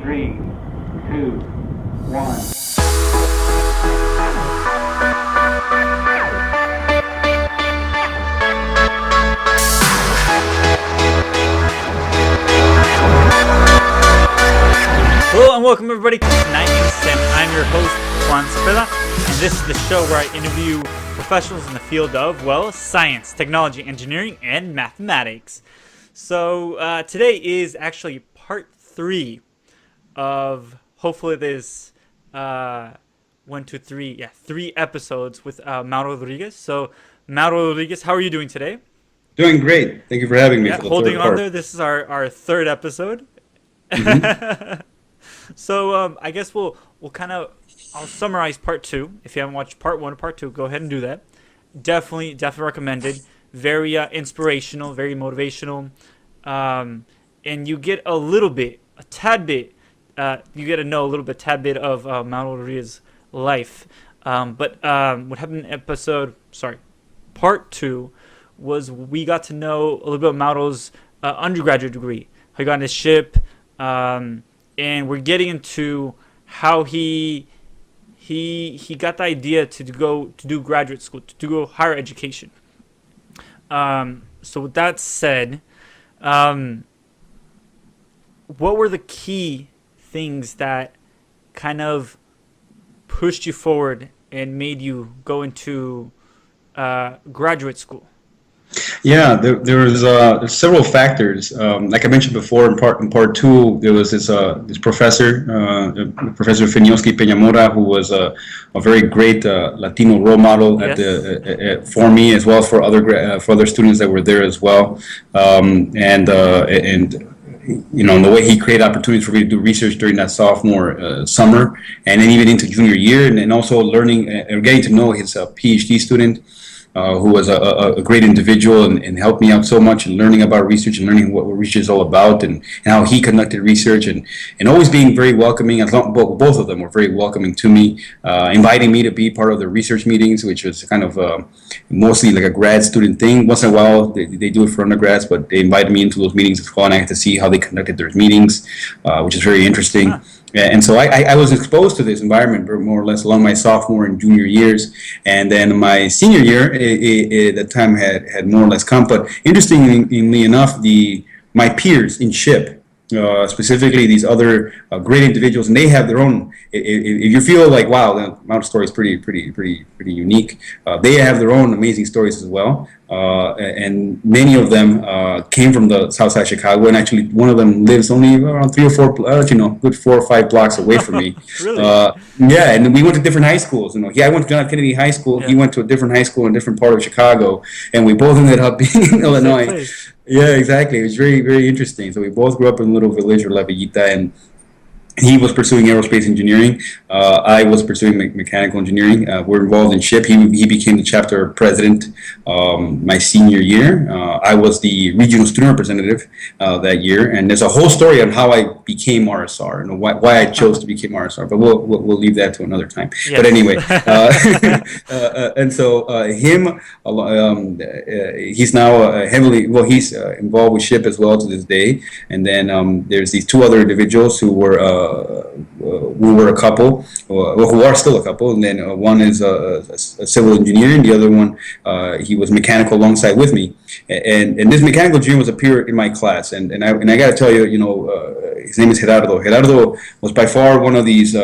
Three, two, one. Hello and welcome everybody to Tonight in STEM. I'm your host, Juan, and this is the show where I interview professionals in the field of, well, science, technology, engineering, and mathematics. So today is actually part 3 of, hopefully there's 3 episodes with Mauro Rodriguez. So Mauro Rodriguez, how are you doing today? Doing great. Thank you for having me. Yeah, for the holding third on part. there. This is our third episode. Mm-hmm. So I guess I'll summarize part 2. If you haven't watched part 1 or part 2, go ahead and do that. Definitely recommended. Very inspirational, very motivational, and you get you get to know a tad bit of Mauro Rodriguez's life. But what happened in part 2 was we got to know a little bit of Mauro's undergraduate degree, how he got on his ship. And we're getting into how he got the idea to do graduate school, to go higher education. So with that said, what were the key things that kind of pushed you forward and made you go into graduate school? Yeah, there was there's several factors. Like I mentioned before, in part 2, there was this professor, Professor Fenioski Peñamora, who was a very great Latino role model Yes. For me, as well as for other students that were there as well. And you know, the way he created opportunities for me to do research during that sophomore summer, and then even into junior year, and then also learning and getting to know his PhD student. Who was a great individual and helped me out so much in learning about research and learning what research is all about and how he conducted research and always being very welcoming. Both of them were very welcoming to me, inviting me to be part of the research meetings, which was kind of mostly like a grad student thing. Once in a while, they do it for undergrads, but they invited me into those meetings as well, and I had to see how they conducted their meetings, which is very interesting. Huh. And so I was exposed to this environment more or less along my sophomore and junior years. And then my senior year, the time had more or less come. But interestingly enough, my peers in SHIP, specifically these other great individuals, and they have their own. If you feel like, wow, the Mauro story is pretty unique, they have their own amazing stories as well. And many of them came from the south side of Chicago, and actually one of them lives only around 3 or 4, good 4 or 5 blocks away from me. Really? Yeah, and we went to different high schools. I went to John F. Kennedy High School. Yeah. He went to a different high school in a different part of Chicago, and we both ended up being in Illinois. Yeah, exactly. It was very, very interesting. So we both grew up in a little village, or La Villita, and he was pursuing aerospace engineering. I was pursuing mechanical engineering. We're involved in SHIP. He became the chapter president my senior year. I was the regional student representative that year. And there's a whole story on how I became RSR and why I chose to become RSR. But we'll leave that to another time. Yes. But anyway, and so him, he's now he's involved with SHIP as well to this day. And then there's these 2 other individuals who were we were a couple, who are still a couple, and then one is a civil engineer, and the other one he was mechanical alongside with me, and this mechanical engineer was a peer in my class, and I got to tell you, his name is Gerardo. Gerardo was by far one of these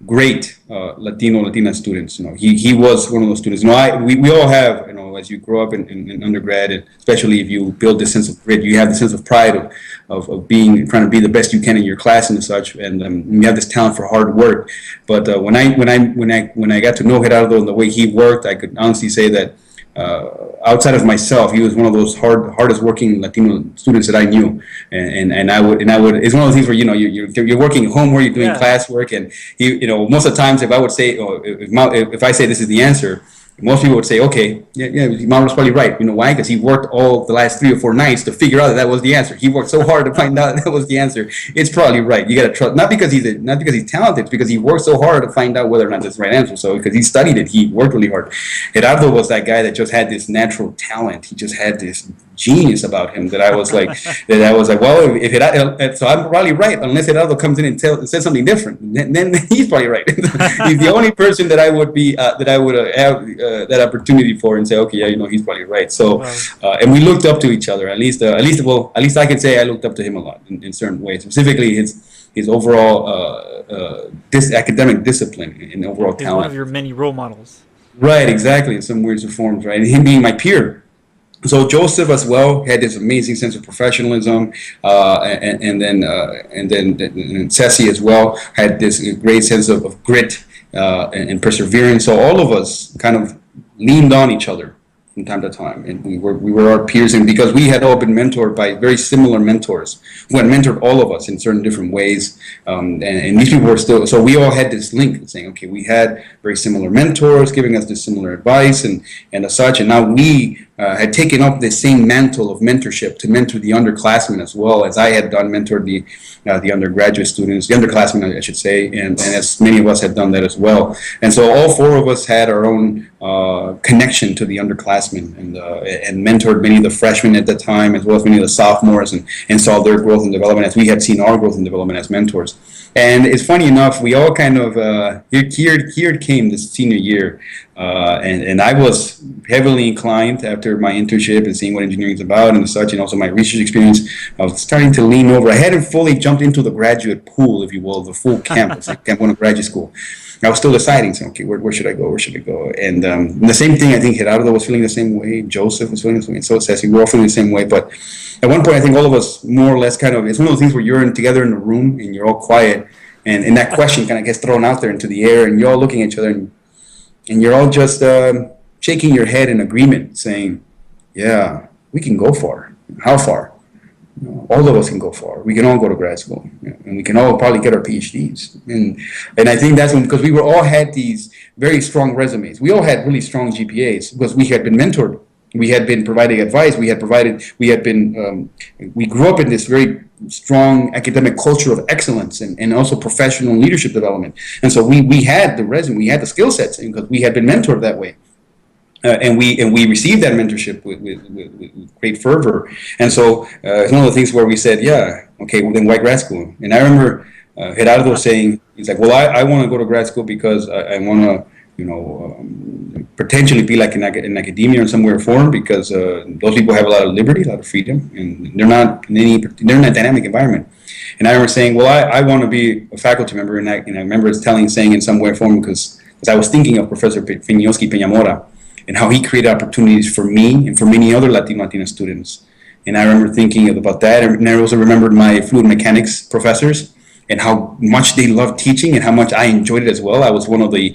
great Latina students. He was one of those students. We all have, as you grow up in undergrad, and especially if you build this sense of grit, you have the sense of pride of trying to be the best you can in your class and such, and you have this talent for hard work. But when I got to know Gerardo and the way he worked, I could honestly say that outside of myself, he was one of those hardest working Latino students that I knew, and I would. It's one of those things where you're working at home, where you're doing classwork, and most of the times if I would say, if I say this is the answer, most people would say, okay, yeah, Mauro's probably right. You know why? Because he worked all the last 3 or 4 nights to figure out that was the answer. He worked so hard to find out that was the answer. It's probably right. You got to trust, not because he's talented, it's because he worked so hard to find out whether or not that's the right answer. So because he studied it, he worked really hard. Gerardo was that guy that just had this natural talent. He just had this genius about him that I was like, well, if it, so I'm probably right, unless Gerardo comes in and says something different, then he's probably right. He's the only person that I would be, that I would have that opportunity for and say, okay, yeah, he's probably right. So, Wow. and we looked up to each other. At least I can say I looked up to him a lot in certain ways, specifically his overall academic discipline and overall He's one talent. of your many role models. Right, exactly. In some weird forms, right? And him being my peer. So Joseph as well had this amazing sense of professionalism, and then Ceci as well had this great sense of grit and perseverance. So all of us kind of leaned on each other from time to time, and we were our peers, and because we had all been mentored by very similar mentors who had mentored all of us in certain different ways, and these people were still, so we all had this link saying, okay, we had very similar mentors giving us this similar advice and as such, and now we had taken up the same mantle of mentorship to mentor the underclassmen as well as I had done, mentored the undergraduate students, the underclassmen, I should say, and as many of us had done that as well. And so all four of us had our own connection to the underclassmen and mentored many of the freshmen at the time, as well as many of the sophomores, and saw their growth and development as we had seen our growth and development as mentors. And it's funny enough, we all kind of, here came this senior year, and I was heavily inclined after my internship and seeing what engineering is about and such, and also my research experience. I was starting to lean over. I hadn't fully jumped into the graduate pool, if you will, the full campus, like Camp One graduate school. I was still deciding, so, okay, where should I go? Where should I go? And the same thing, I think Gerardo was feeling the same way. Joseph was feeling the same way. And so Ceci, we were all feeling the same way. But at one point, I think all of us more or less kind of, it's one of those things where you're together in a room and you're all quiet. And that question kind of gets thrown out there into the air, and you're all looking at each other, and you're all just shaking your head in agreement, saying, yeah, we can go far. How far? All of us can go far. We can all go to grad school, and we can all probably get our PhDs. And I think that's when, because we were all had these very strong resumes. We all had really strong GPAs because we had been mentored. We had been providing advice. We grew up in this very strong academic culture of excellence and also professional leadership development. And so we had the resume, we had the skill sets because we had been mentored that way. And we received that mentorship with great fervor. And so it's one of the things where we said, yeah, okay, well, then why grad school? And I remember Gerardo saying, he's like, well, I want to go to grad school because I want to, potentially be like in academia or somewhere form, because those people have a lot of liberty, a lot of freedom, and they're in a dynamic environment. And I remember saying, well, I want to be a faculty member, and I remember saying in some way or form, because I was thinking of Professor Finioski Peñamora and how he created opportunities for me and for many other Latina students. And I remember thinking about that, and I also remembered my fluid mechanics professors and how much they loved teaching and how much I enjoyed it as well. I was one of the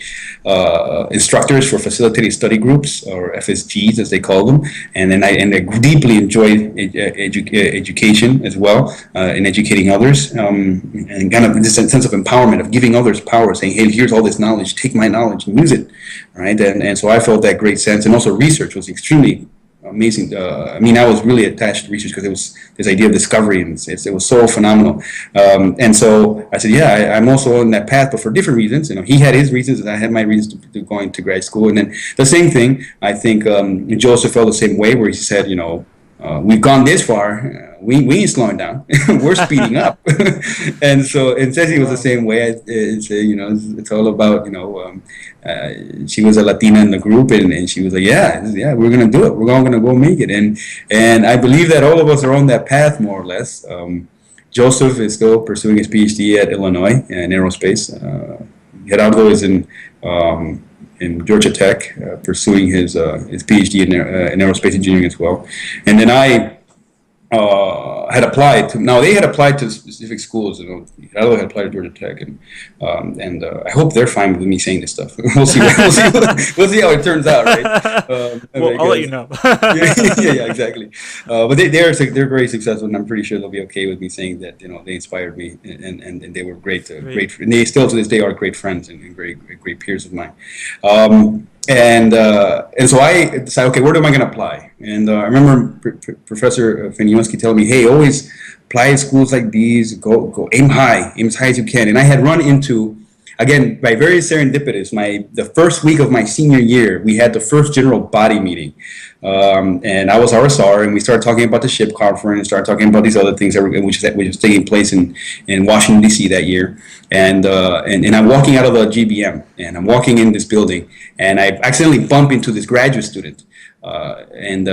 instructors for facilitated study groups, or FSGs as they call them, and I deeply enjoyed education as well, and educating others, and kind of this sense of empowerment of giving others power, saying, hey, here's all this knowledge, take my knowledge and use it, right? And so I felt that great sense, and also research was extremely amazing. I was really attached to research because it was this idea of discovery, and it was so phenomenal. And so I said, yeah, I'm also on that path, but for different reasons. He had his reasons, and I had my reasons to going to grad school. And then the same thing, I think Joseph felt the same way, where he said, we've gone this far, we ain't slowing down, we're speeding up. and Ceci was the same way. It's all about, she was a Latina in the group, and she was like, yeah, we're going to do it. We're all going to go make it. And I believe that all of us are on that path, more or less. Joseph is still pursuing his PhD at Illinois in aerospace. Gerardo is in Georgia Tech, pursuing his PhD in aerospace engineering as well. And then I had applied to. Now they had applied to specific schools. Gerardo had applied to Georgia Tech, and I hope they're fine with me saying this stuff. We'll see. We'll see how it turns out, right? I'll let you know. yeah, exactly. But they're very successful, and I'm pretty sure they'll be okay with me saying that they inspired me, and they were great, and they still to this day are great friends and great peers of mine. And so I decided, okay, where am I going to apply? And I remember Professor Finioski telling me, hey, always apply at schools like these, go aim high as you can. And I had run into again, by very serendipitous, the first week of my senior year, we had the first general body meeting. And I was RSR, and we started talking about the SHIP conference, started talking about these other things which was taking place in Washington, D.C. that year. And I'm walking out of the GBM, and I'm walking in this building, and I accidentally bump into this graduate student. And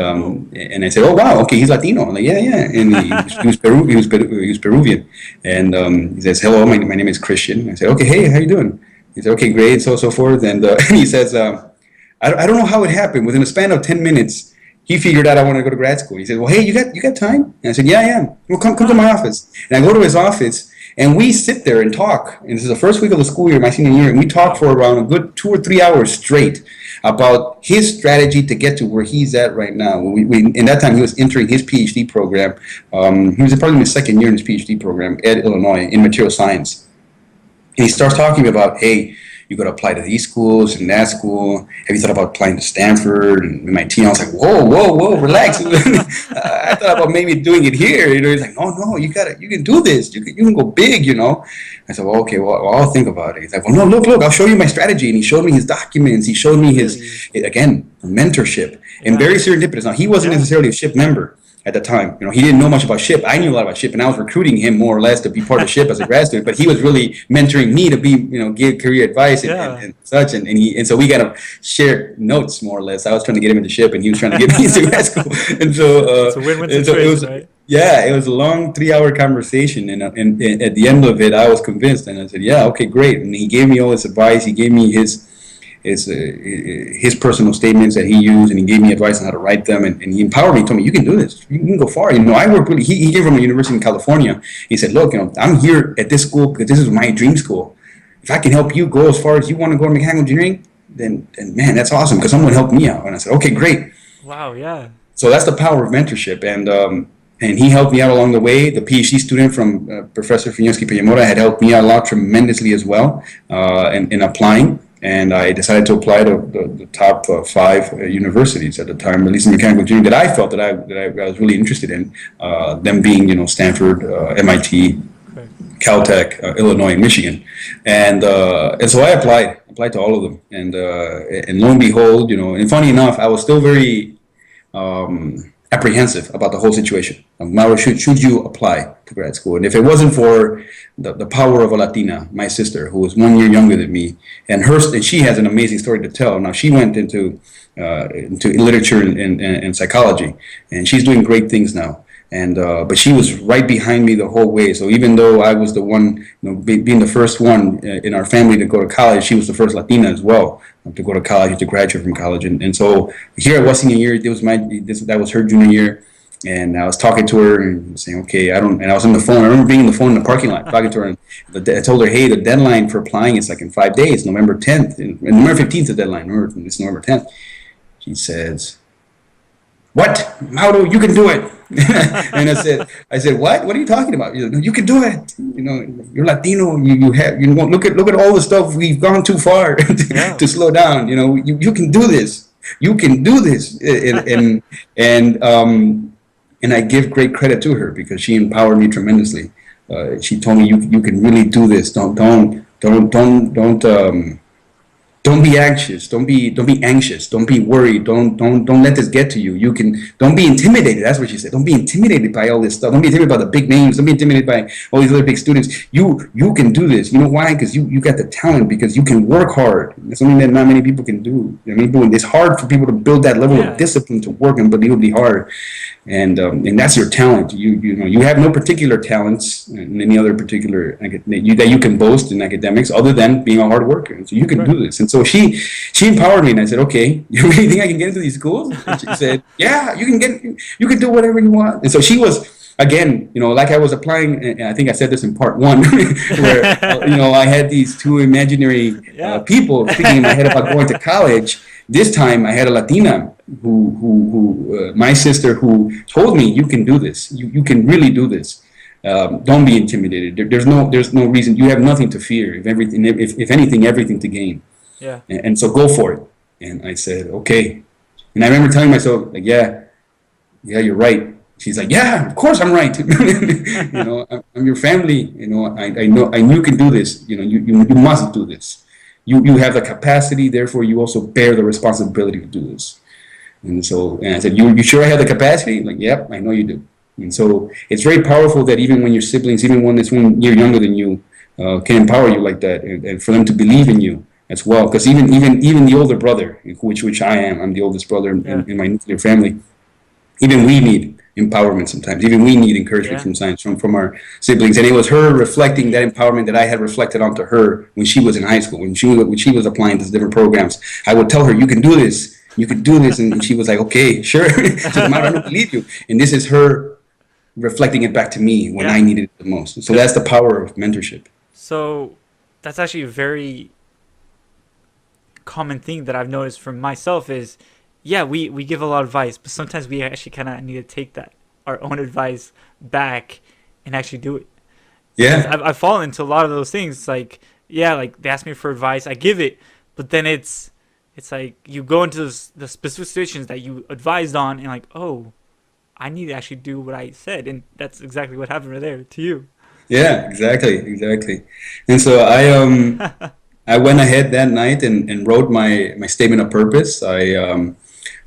I said, "Oh wow, okay, he's Latino." I'm like, yeah. And he was Peruvian. And he says, "Hello, my name is Christian." I said, "Okay, hey, how you doing?" He said, "Okay, great," so forth. And he says, I don't know how it happened. Within a span of 10 minutes, he figured out I wanted to go to grad school. He said, "Well, hey, you got time?" And I said, "Yeah. Well, come to my office." And I go to his office, and we sit there and talk. And this is the first week of the school year, my senior year, and we talk for around a good 2 or 3 hours straight about his strategy to get to where he's at right now. In that time, he was entering his PhD program. He was probably in his second year in his PhD program at Illinois in material science. And he starts talking about, hey, you got to apply to these schools and that school. Have you thought about applying to Stanford and MIT? I was like, whoa, relax. I thought about maybe doing it here. He's like, no, you can do this. You can go big. I said, well, okay, well, I'll think about it. He's like, well, no, look, I'll show you my strategy. And he showed me his documents. He showed me his, again, mentorship, and very serendipitous. Now, he wasn't necessarily a SHIP member at the time. He didn't know much about SHIP. I knew a lot about SHIP, and I was recruiting him more or less to be part of SHIP as a grad student. But he was really mentoring me to be, give career advice and such. And so we got to share notes more or less. I was trying to get him into SHIP, and he was trying to get me into grad school. And so it's a win-win situation, right? Yeah, it was a long 3-hour conversation, and at the end of it, I was convinced, and I said, "Yeah, okay, great." And he gave me all his advice. He gave me his personal statements that he used, and he gave me advice on how to write them, and he empowered me. He told me, "You can do this. You can go far." I work really. He came from a university in California. He said, "Look, I'm here at this school because this is my dream school. If I can help you go as far as you want to go in mechanical engineering, then man, that's awesome because someone helped me out." And I said, "Okay, great." Wow, yeah. So that's the power of mentorship, and he helped me out along the way. The PhD student from Professor Fiñoski Peñamora had helped me out a lot tremendously as well in applying. And I decided to apply to the top 5 universities at the time, at least in mechanical engineering, that I felt that I was really interested in. Them being, Stanford, MIT, Caltech, Illinois, and Michigan. And so I applied to all of them. And lo and behold, and funny enough, I was still very apprehensive about the whole situation. Mauro, should you apply to grad school? And if it wasn't for the power of a Latina, my sister, who was 1 year younger than me, and she has an amazing story to tell. Now, she went into literature and psychology, and she's doing great things now. And but she was right behind me the whole way. So even though I was the one, being the first one in our family to go to college, she was the first Latina as well to go to college, to graduate from college. And so here I was senior year. That was her junior year. And I was talking to her and saying, okay, and I was on the phone. I remember being on the phone in the parking lot talking to her. And I told her, hey, the deadline for applying is like in 5 days, November 10th. And November 15th is the deadline. Remember, it's November 10th. She says, "What? Mauro, you can do it." And I said, "What? What are you talking about?" "No, you can do it. You're Latino. You look at all the stuff we've gone too far to slow down. You can do this. You can do this." And I give great credit to her because she empowered me tremendously. She told me, "You can really do this. Don't be anxious. Don't be anxious. Don't be worried. Don't let this get to you. Don't be intimidated." That's what she said. "Don't be intimidated by all this stuff. Don't be intimidated by the big names. Don't be intimidated by all these other big students. You can do this. You know why? Because you got the talent. Because you can work hard. It's something that not many people can do. It's hard for people to build that level of discipline to work unbelievably hard. And that's your talent. You have no particular talents in any other particular that you can boast in academics other than being a hard worker. So you can do this." And so she empowered me, and I said, "Okay, you really think I can get into these schools?" And she said, "Yeah, you can do whatever you want." And so she was, again, like I was applying, and I think I said this in part 1, where I had these 2 imaginary people thinking in my head about going to college. This time I had a Latina who my sister, who told me, "You can do this. You can really do this. Don't be intimidated. There's no reason. You have nothing to fear. If anything, everything to gain. Yeah. And so go for it." And I said, "Okay." And I remember telling myself, like, yeah, you're right. She's like, yeah, of course I'm right. I'm your family. I know you can do this. You must do this. You have the capacity, therefore you also bear the responsibility to do this. And I said, you sure I have the capacity? Like, yep, I know you do. And so it's very powerful that even when your siblings, even when it's 1 year younger than you, can empower you like that, and for them to believe in you as well. Because even the older brother, which I am, I'm the oldest brother in my nuclear family. Even we need empowerment sometimes. Even we need encouragement from science from our siblings. And it was her reflecting that empowerment that I had reflected onto her when she was in high school, when she was applying to different programs. I would tell her, "You can do this. You can do this," and she was like, "Okay, sure." She said, "Mauro, I don't believe you." And this is her reflecting it back to me when I needed it the most. So that's the power of mentorship. So that's actually a very common thing that I've noticed from myself is, we give a lot of advice, but sometimes we actually kind of need to take our own advice back and actually do it. Yeah. I've fallen into a lot of those things. Like, like they ask me for advice, I give it, but then it's like you go into the specific situations that you advised on and like, oh, I need to actually do what I said. And that's exactly what happened right there to you. Yeah, exactly. And so I went ahead that night and wrote my statement of purpose.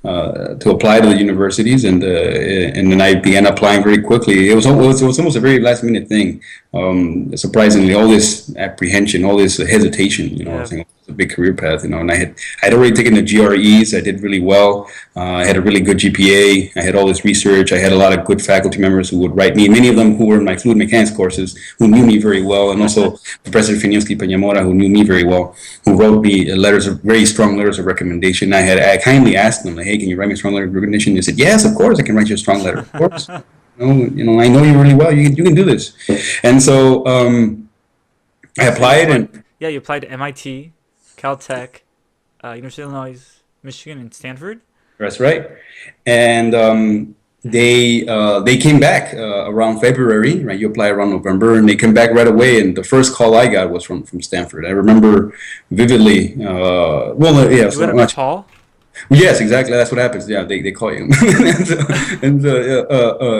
To apply to the universities, and then I began applying very quickly. It was almost a very last minute thing. Surprisingly, all this apprehension, all this hesitation, I was thinking it was a big career path, and I'd already taken the GREs. I did really well. I had a really good GPA. I had all this research. I had a lot of good faculty members who would write me. Many of them who were in my fluid mechanics courses, who knew me very well, and also Professor Finiowski Peñamora, who knew me very well, who wrote me very strong letters of recommendation. I kindly asked them, like, hey, can you write me a strong letter of recommendation? They said, yes, of course, I can write you a strong letter. Of course. I know you really well. You can do this. And so I applied. You applied to MIT, Caltech, University of Illinois, Michigan, and Stanford. That's right. And they came back around February, right? You apply around November, and they came back right away. And the first call I got was from Stanford. I remember vividly. You went up to call? Yes, exactly. That's what happens. Yeah, they call you.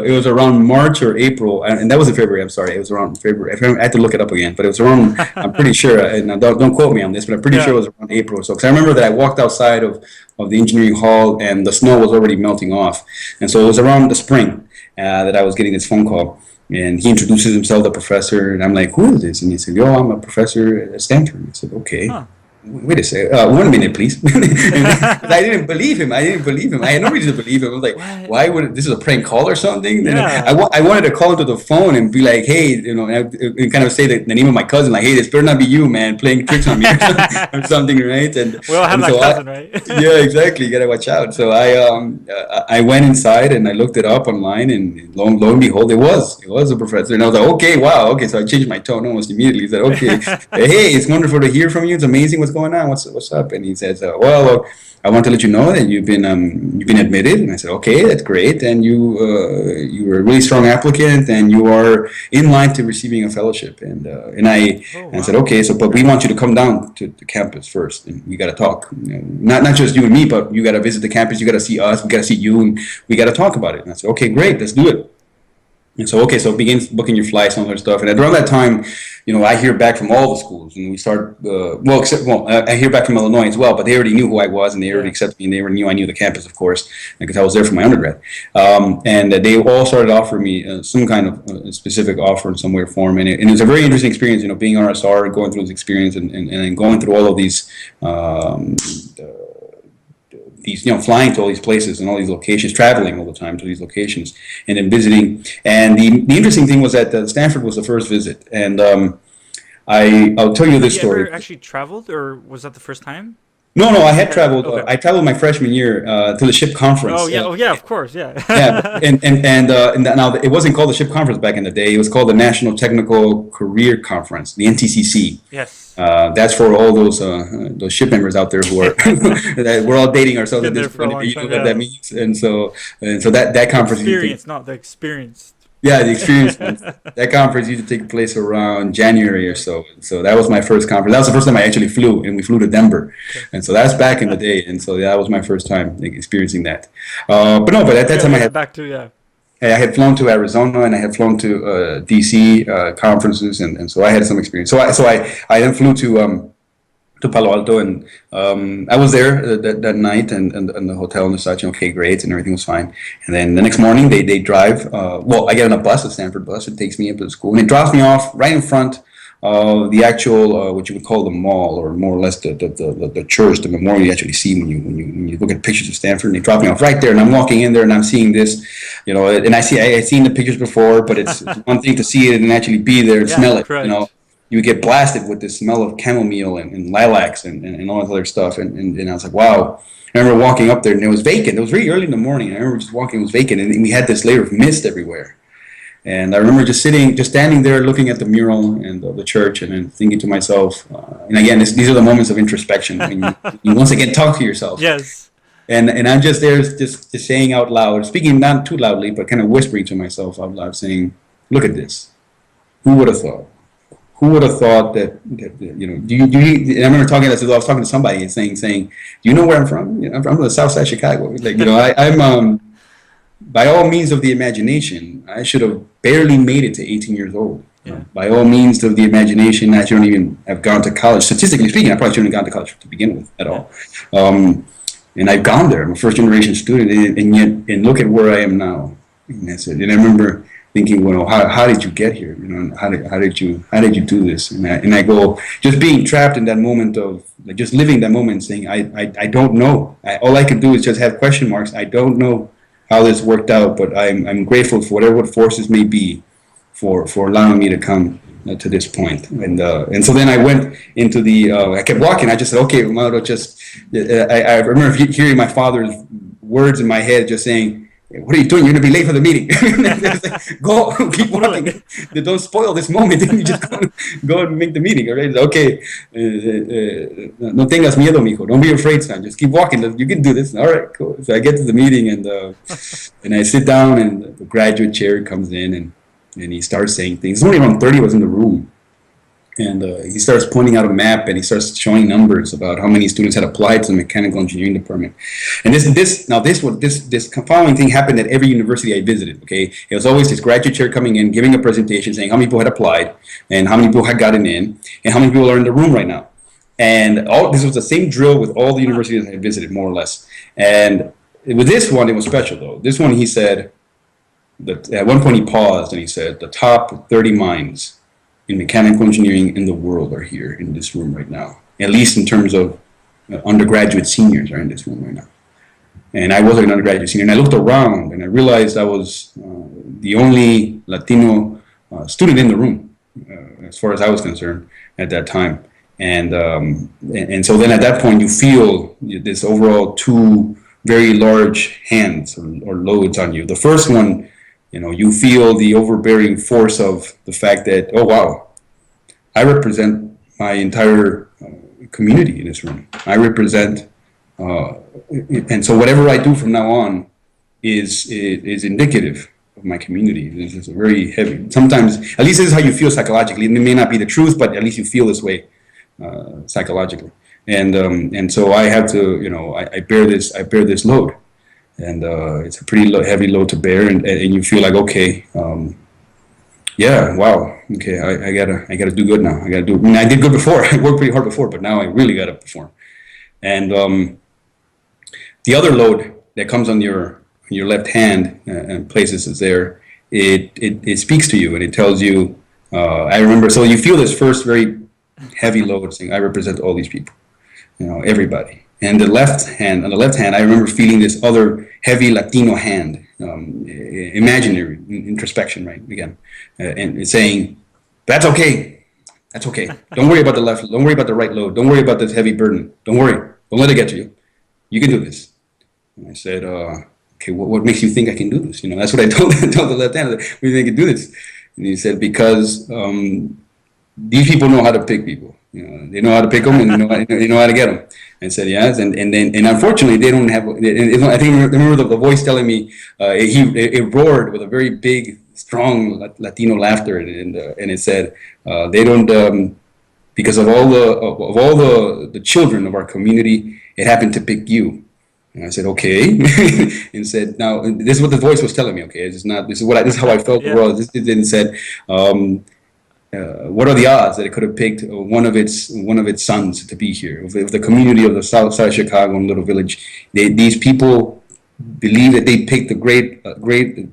It was around March or April, and that was in February. I'm sorry, it was around February. I had to look it up again, but it was around. I'm pretty sure, and don't quote me on this, but I'm pretty sure it was around April or so. Because I remember that I walked outside of the engineering hall, and the snow was already melting off, and so it was around the spring that I was getting this phone call. And he introduces himself, the professor, and I'm like, "Who is this?" And he said, "Yo, I'm a professor at Stanford." I said, "Okay." Huh. Wait a second. 1 minute, please. I didn't believe him. I had no reason to believe him. I was like, what? Why would this is a prank call or something? Yeah. I wanted to call into the phone and be like, hey, and kind of say the name of my cousin, like, hey, this better not be you, man, playing tricks on me or something, right? And we all have that cousin, right? Yeah, exactly. You gotta watch out. So I went inside and I looked it up online, and lo and behold, it was a professor. And I was like, okay, wow, okay. So I changed my tone almost immediately. He said, okay, hey, it's wonderful to hear from you. It's amazing what's going on. What's up? And he says, well, I want to let you know that you've been admitted. And I said, okay, that's great. And you were a really strong applicant, and you are in line to receiving a fellowship. And I said, okay, but we want you to come down to the campus first, and we got to talk. Not just you and me, but you got to visit the campus. You got to see us. We got to see you, and we got to talk about it. And I said, okay, great, let's do it. And so, okay, so it begins booking your flights and all that stuff. And around that time, I hear back from all the schools, and we start, I hear back from Illinois as well, but they already knew who I was, and they already accepted me, and they already knew I knew the campus, of course, because I was there for my undergrad. And they all started offering me some kind of specific offer in some way or form. And it was a very interesting experience, being RSR, going through this experience, and going through all of these, flying to all these places and all these locations, traveling all the time to these locations, and then visiting. And the interesting thing was that Stanford was the first visit, and I'll tell you this story. Have you ever actually traveled, or was that the first time? No, I had traveled. Okay. I traveled my freshman year to the SHIP conference. Oh yeah, of course, yeah. Yeah, and now it wasn't called the SHIP conference back in the day. It was called the National Technical Career Conference, the NTCC. Yes. That's for all those SHIP members out there who are that we're all dating ourselves at this point. You know what that means, and so that conference. Experience, not the experience. Yeah, the experience. That conference used to take place around January or so. So that was my first conference. That was the first time I actually flew, and we flew to Denver. Okay. And so that's back in the day. And so that was my first time experiencing that. But at that time I had back to I had flown to Arizona and I had flown to DC conferences, and so I had some experience. So I then flew to Palo Alto, and I was there that night, and the hotel and such. Okay, great, and everything was fine. And then the next morning, they drive. Well, I get on a bus, a Stanford bus. It takes me up to the school, and it drops me off right in front of the actual what you would call the mall, or more or less the church, the memorial you actually see when you look at pictures of Stanford. And they drop me off right there, and I'm walking in there, and I'm seeing this, and I've seen the pictures before, but it's one thing to see it and actually be there and smell it, correct. You get blasted with the smell of chamomile and lilacs and all that other stuff. And I was like, wow. I remember walking up there, and it was vacant. It was really early in the morning. I remember just walking, it was vacant, and we had this layer of mist everywhere. And I remember just standing there looking at the mural and the church, and then thinking to myself, and again, these are the moments of introspection when you once again talk to yourself. Yes. And I'm just there, just saying out loud, speaking not too loudly, but kind of whispering to myself out loud, saying, look at this. Who would have thought? Who would have thought that do you, and I remember I was talking to somebody and saying, do you know where I'm from? I'm from the South Side of Chicago. Like, I'm by all means of the imagination, I should have barely made it to 18 years old. Yeah. By all means of the imagination, I shouldn't even have gone to college. Statistically speaking, I probably shouldn't have gone to college to begin with at all. And I've gone there. I'm a first generation student, and look at where I am now. And that's it. And I remember thinking, well, how did you get here? How did you do this? And I go, just being trapped in that moment of like just living that moment, saying, I don't know. All I can do is just have question marks. I don't know how this worked out, but I'm grateful for whatever forces may be for allowing me to come to this point. And so then I went into I kept walking. I just said, okay, Mauro, I remember hearing my father's words in my head, just saying, what are you doing? You're going to be late for the meeting. Go, keep walking. Don't spoil this moment. You just go and make the meeting. All right? Okay. No tengas miedo, mijo. Don't be afraid, son. Just keep walking. You can do this. All right, cool. So I get to the meeting, and I sit down, and the graduate chair comes in, and he starts saying things. There's only around 30 of us in the room. And he starts pointing out a map, and he starts showing numbers about how many students had applied to the mechanical engineering department. And this following thing happened at every university I visited. Okay, it was always this graduate chair coming in, giving a presentation, saying how many people had applied, and how many people had gotten in, and how many people are in the room right now. And all this was the same drill with all the universities I visited, more or less. And with this one, it was special though. This one, he said that at one point he paused and he said, the top 30 minds in mechanical engineering in the world are here in this room right now, at least in terms of undergraduate seniors are in this room right now. And I was an undergraduate senior, and I looked around, and I realized I was the only Latino student in the room, as far as I was concerned at that time. And so then at that point, you feel this overall two very large hands or loads on you. The first one, you feel the overbearing force of the fact that, oh, wow, I represent my entire community in this room. I represent, and so whatever I do from now on is indicative of my community. This is very heavy. Sometimes, at least this is how you feel psychologically. It may not be the truth, but at least you feel this way psychologically. And so I have to, I bear this load. And it's a pretty heavy load to bear, and you feel like, okay, yeah, wow, okay, I gotta do good now. I did good before. I worked pretty hard before, but now I really gotta perform. And the other load that comes on your left hand and places is there. It speaks to you, and it tells you. I remember. So you feel this first very heavy load, saying, "I represent all these people, everybody." And on the left hand, I remember feeling this other heavy Latino hand, imaginary introspection, right? Again, and it's saying, "That's okay. That's okay. Don't worry about the left. Don't worry about the right load. Don't worry about this heavy burden. Don't worry. Don't let it get to you. You can do this." And I said, "Okay, what makes you think I can do this?" That's what I told the left hand. What do you think I can do this? And he said, "Because these people know how to pick people. They know how to pick them, and they know how to get them." And said, yes, and unfortunately they don't have. I think I remember the voice telling me it roared with a very big, strong Latino laughter, and it said they don't because of all the children of our community, it happened to pick you. And I said, okay, and said, now this is what the voice was telling me. Okay, this is not. This is what. This is how I felt Yeah. overall. This and said, what are the odds that it could have picked one of its sons to be here? Of the community of the south side of Chicago, and little village, these people believe that they picked great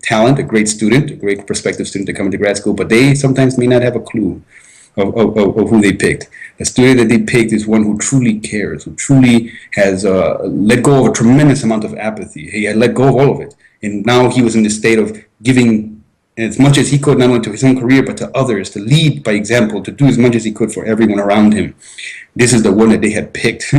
talent, a great student, a great prospective student to come into grad school, but they sometimes may not have a clue of who they picked. The student that they picked is one who truly cares, who truly has let go of a tremendous amount of apathy. He had let go of all of it, and now he was in the state of giving as much as he could, not only to his own career, but to others, to lead by example, to do as much as he could for everyone around him. This is the one that they had picked.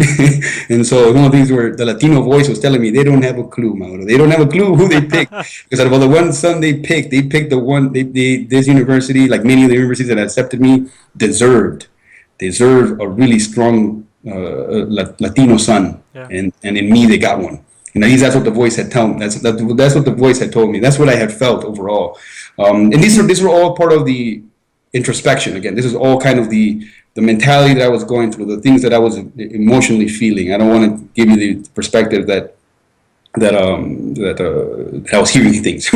And so one of the things where the Latino voice was telling me, they don't have a clue, Mauro. They don't have a clue who they picked. Because out of all the one son they picked the one, this university, like many of the universities that accepted me, deserve a really strong Latino son. Yeah. And in me, they got one. And at least that's what the voice had told me. That's what the voice had told me. That's what I had felt overall. And these were all part of the introspection. Again, this is all kind of the mentality that I was going through, the things that I was emotionally feeling. I don't want to give you the perspective that I was hearing things.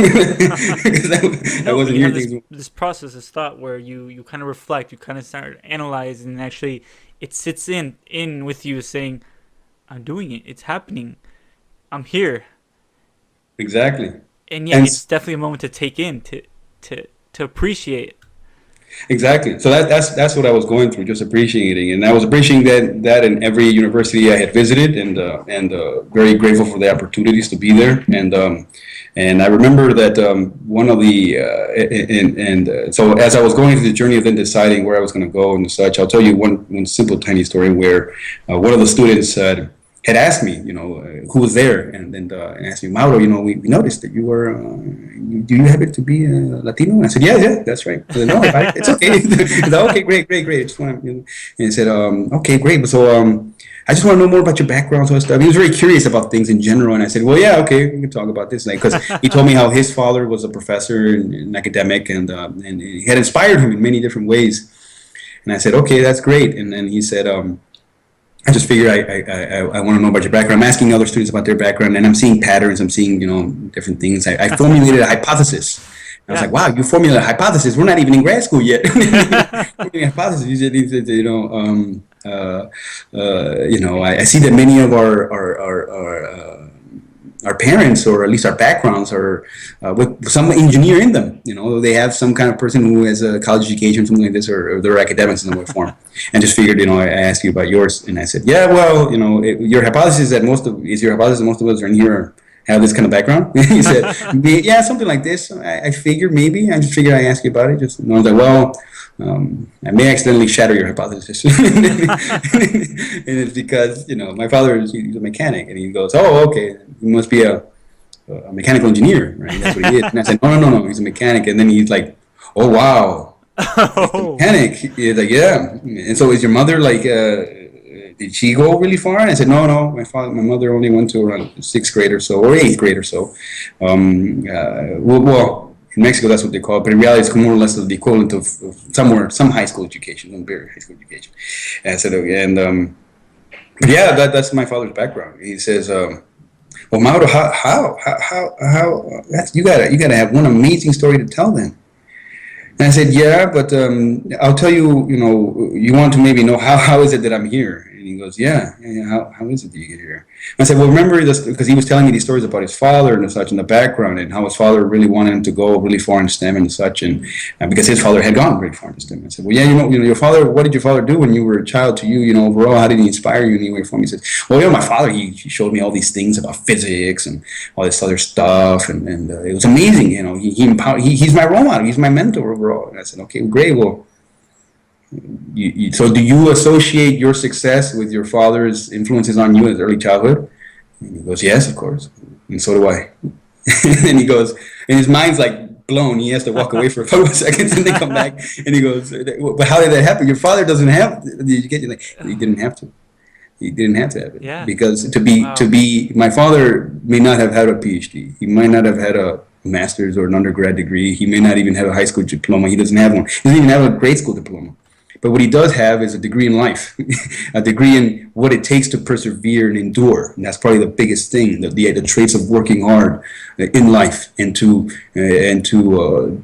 I wasn't hearing things. This process, this thought, where you kind of reflect, you kind of start analyzing, and actually it sits in with you, saying, "I'm doing it. It's happening. I'm here." Exactly. And yeah, it's definitely a moment to take in, to appreciate. Exactly. So that's what I was going through, just appreciating, and I was appreciating that in every university I had visited, and very grateful for the opportunities to be there. And I remember that one of the so as I was going through the journey of then deciding where I was going to go and such, I'll tell you one simple tiny story where one of the students had asked me, who was there, and asked me, Mauro, we noticed that you were, do you happen to be Latino? And I said, yeah, that's right. I said, no, it's okay. Said, okay, great. Just want to, and he said, okay, great. So I just want to know more about your background and stuff. He was very curious about things in general, and I said, well, yeah, okay, we can talk about this, because he told me how his father was a professor and an academic, and he had inspired him in many different ways. And I said, okay, that's great. And then he said, I just figured I want to know about your background. I'm asking other students about their background, and I'm seeing patterns. I'm seeing different things. I formulated a hypothesis. I was like, wow, you formulated a hypothesis. We're not even in grad school yet. Hypothesis. He said, I see that many of our parents, or at least our backgrounds, are with some engineer in them. They have some kind of person who has a college education, something like this, or they're academics in some way form. And just figured, I asked you about yours, and I said, yeah, well, your hypothesis is that most of us are in here have this kind of background. He said, yeah, something like this. I figured maybe. I just figured I asked you about it. Just I was like, well, I may accidentally shatter your hypothesis. And it's because, my father he's a mechanic, and he goes, oh, okay, he must be a mechanical engineer, right? That's what he is. And I said, no, he's a mechanic. And then he's like, oh, wow, mechanic. He's like, yeah. And so is your mother like, did she go really far? And I said, no, my mother only went to around 6th grade or so, or 8th grade or so. Well, in Mexico, that's what they call it, but in reality, it's more or less the equivalent of some high school education, some very high school education. And I said, okay, and yeah, that's my father's background. He says, well, Mauro, how you gotta have one amazing story to tell then. And I said, yeah, but I'll tell you, you want to maybe know how is it that I'm here? And he goes, yeah, how is it that you get here? And I said, well, remember this, because he was telling me these stories about his father and such in the background, and how his father really wanted him to go really far in STEM and such, and because his father had gone very far in STEM. I said, well, yeah, your father, what did your father do when you were a child to you, overall, how did he inspire you in any way from? He said, well, my father, he showed me all these things about physics and all this other stuff, and it was amazing, he's my role model, he's my mentor overall. And I said, okay, great, well, so do you associate your success with your father's influences on you in early childhood? And he goes, yes, of course. And so do I. And he goes, and his mind's like blown. He has to walk away for a couple of seconds and then come back. And he goes, but how did that happen? Your father doesn't have the education. Like, he didn't have to. He didn't have to have it. Yeah. Because to be, my father may not have had a PhD. He might not have had a master's or an undergrad degree. He may not even have a high school diploma. He doesn't have one. He doesn't even have a grade school diploma. But what he does have is a degree in life, a degree in what it takes to persevere and endure. And that's probably the biggest thing, the traits of working hard in life, and to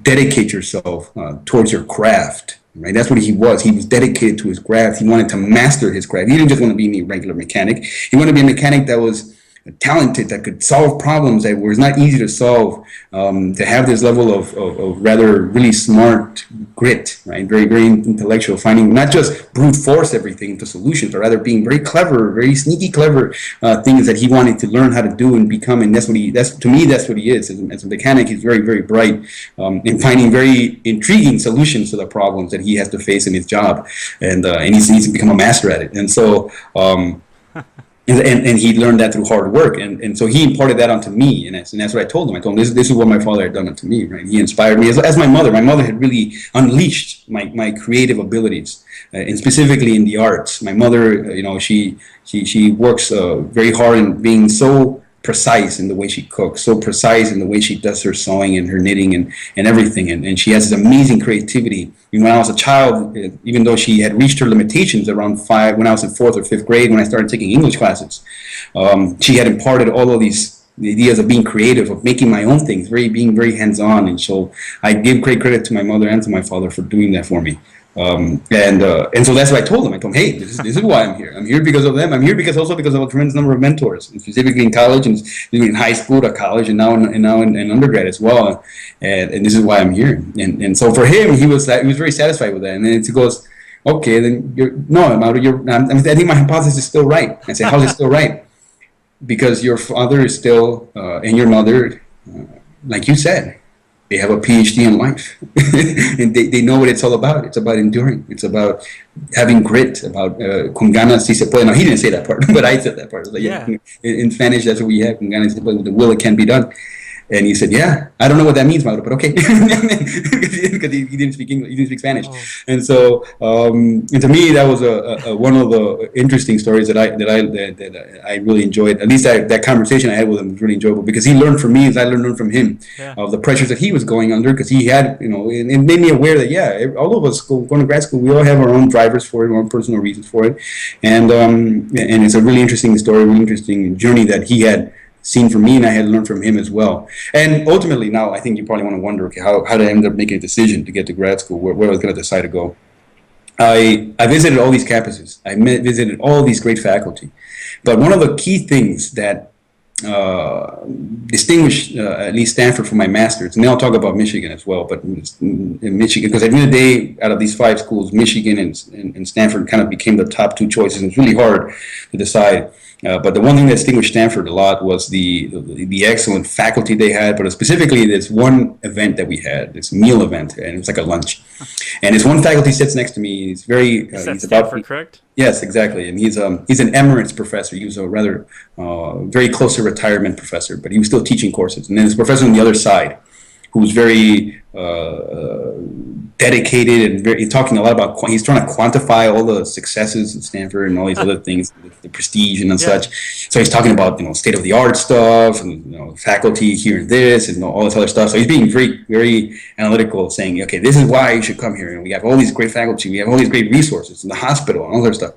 dedicate yourself towards your craft. Right, that's what he was. He was dedicated to his craft. He wanted to master his craft. He didn't just want to be a regular mechanic. He wanted to be a mechanic that was talented, that could solve problems that was not easy to solve, to have this level of rather really smart grit, right? Very, very intellectual, finding not just brute force everything into solutions, but rather being very clever, very sneaky clever things that he wanted to learn how to do and become. And to me, that's what he is. As a mechanic, he's very, very bright in finding very intriguing solutions to the problems that he has to face in his job. And he needs to become a master at it. And so, And he learned that through hard work, and so he imparted that onto me, and that's what I told him. I told him this is what my father had done to me, right? He inspired me as my mother. My mother had really unleashed my creative abilities, and specifically in the arts. My mother, she works very hard in being so precise in the way she cooks, so precise in the way she does her sewing and her knitting and everything, and she has this amazing creativity. When I was a child, even though she had reached her limitations around 5, when I was in 4th or 5th grade, when I started taking English classes, she had imparted all of these ideas of being creative, of making my own things, being very hands-on. And so I give great credit to my mother and to my father for doing that for me. And so that's what I told them. I told them, hey, this is why I'm here. I'm here because of them. I'm here because of a tremendous number of mentors, and specifically in college, and in high school to college, and now in undergrad as well. And this is why I'm here. And so for him, he was very satisfied with that. And then he goes, okay, then Mauro, I think my hypothesis is still right. I said, how's it still right? Because your father is still and your mother, like you said, they have a PhD in life, and they know what it's all about. It's about enduring. It's about having grit, about con ganas si se puede. Now, he didn't say that part, but I said that part. Like, yeah. In Spanish, that's what we have, con ganas si se puede, with the will, it can be done. And he said, yeah, I don't know what that means, Mauro, but okay. Because he didn't speak English, he didn't speak Spanish. Oh. And so, and to me, that was one of the interesting stories that I really enjoyed. At least that conversation I had with him was really enjoyable, because he learned from me as I learned from him, of the pressures that he was going under, because he had, it made me aware that, yeah, all of us going to grad school, we all have our own drivers for it, our own personal reasons for it. And it's a really interesting story, really interesting journey that he had seen from me, and I had learned from him as well. And ultimately, now I think you probably want to wonder, okay, how did I end up making a decision to get to grad school, where I was going to decide to go. I visited all these campuses. I visited all these great faculty. But one of the key things that distinguished at least Stanford from my master's, and then I'll talk about Michigan as well, but in Michigan, because at the end of the day, out of these 5 schools, Michigan and Stanford kind of became the top 2 choices, and it's really hard to decide. But the one thing that distinguished Stanford a lot was the excellent faculty they had, but specifically this one event that we had, this meal event, and it was like a lunch. And this one faculty sits next to me. He's very he's Stanford, correct? Yes, exactly. And he's an emeritus professor. He was a rather very close to retirement professor, but he was still teaching courses. And then this professor on the other side, who was very dedicated and very talking a lot about. He's trying to quantify all the successes at Stanford and all these other things, the prestige and such. So he's talking about state of the art stuff and faculty here and this and all this other stuff. So he's being very, very analytical, saying, okay, this is why you should come here. And we have all these great faculty, we have all these great resources in the hospital and all that stuff.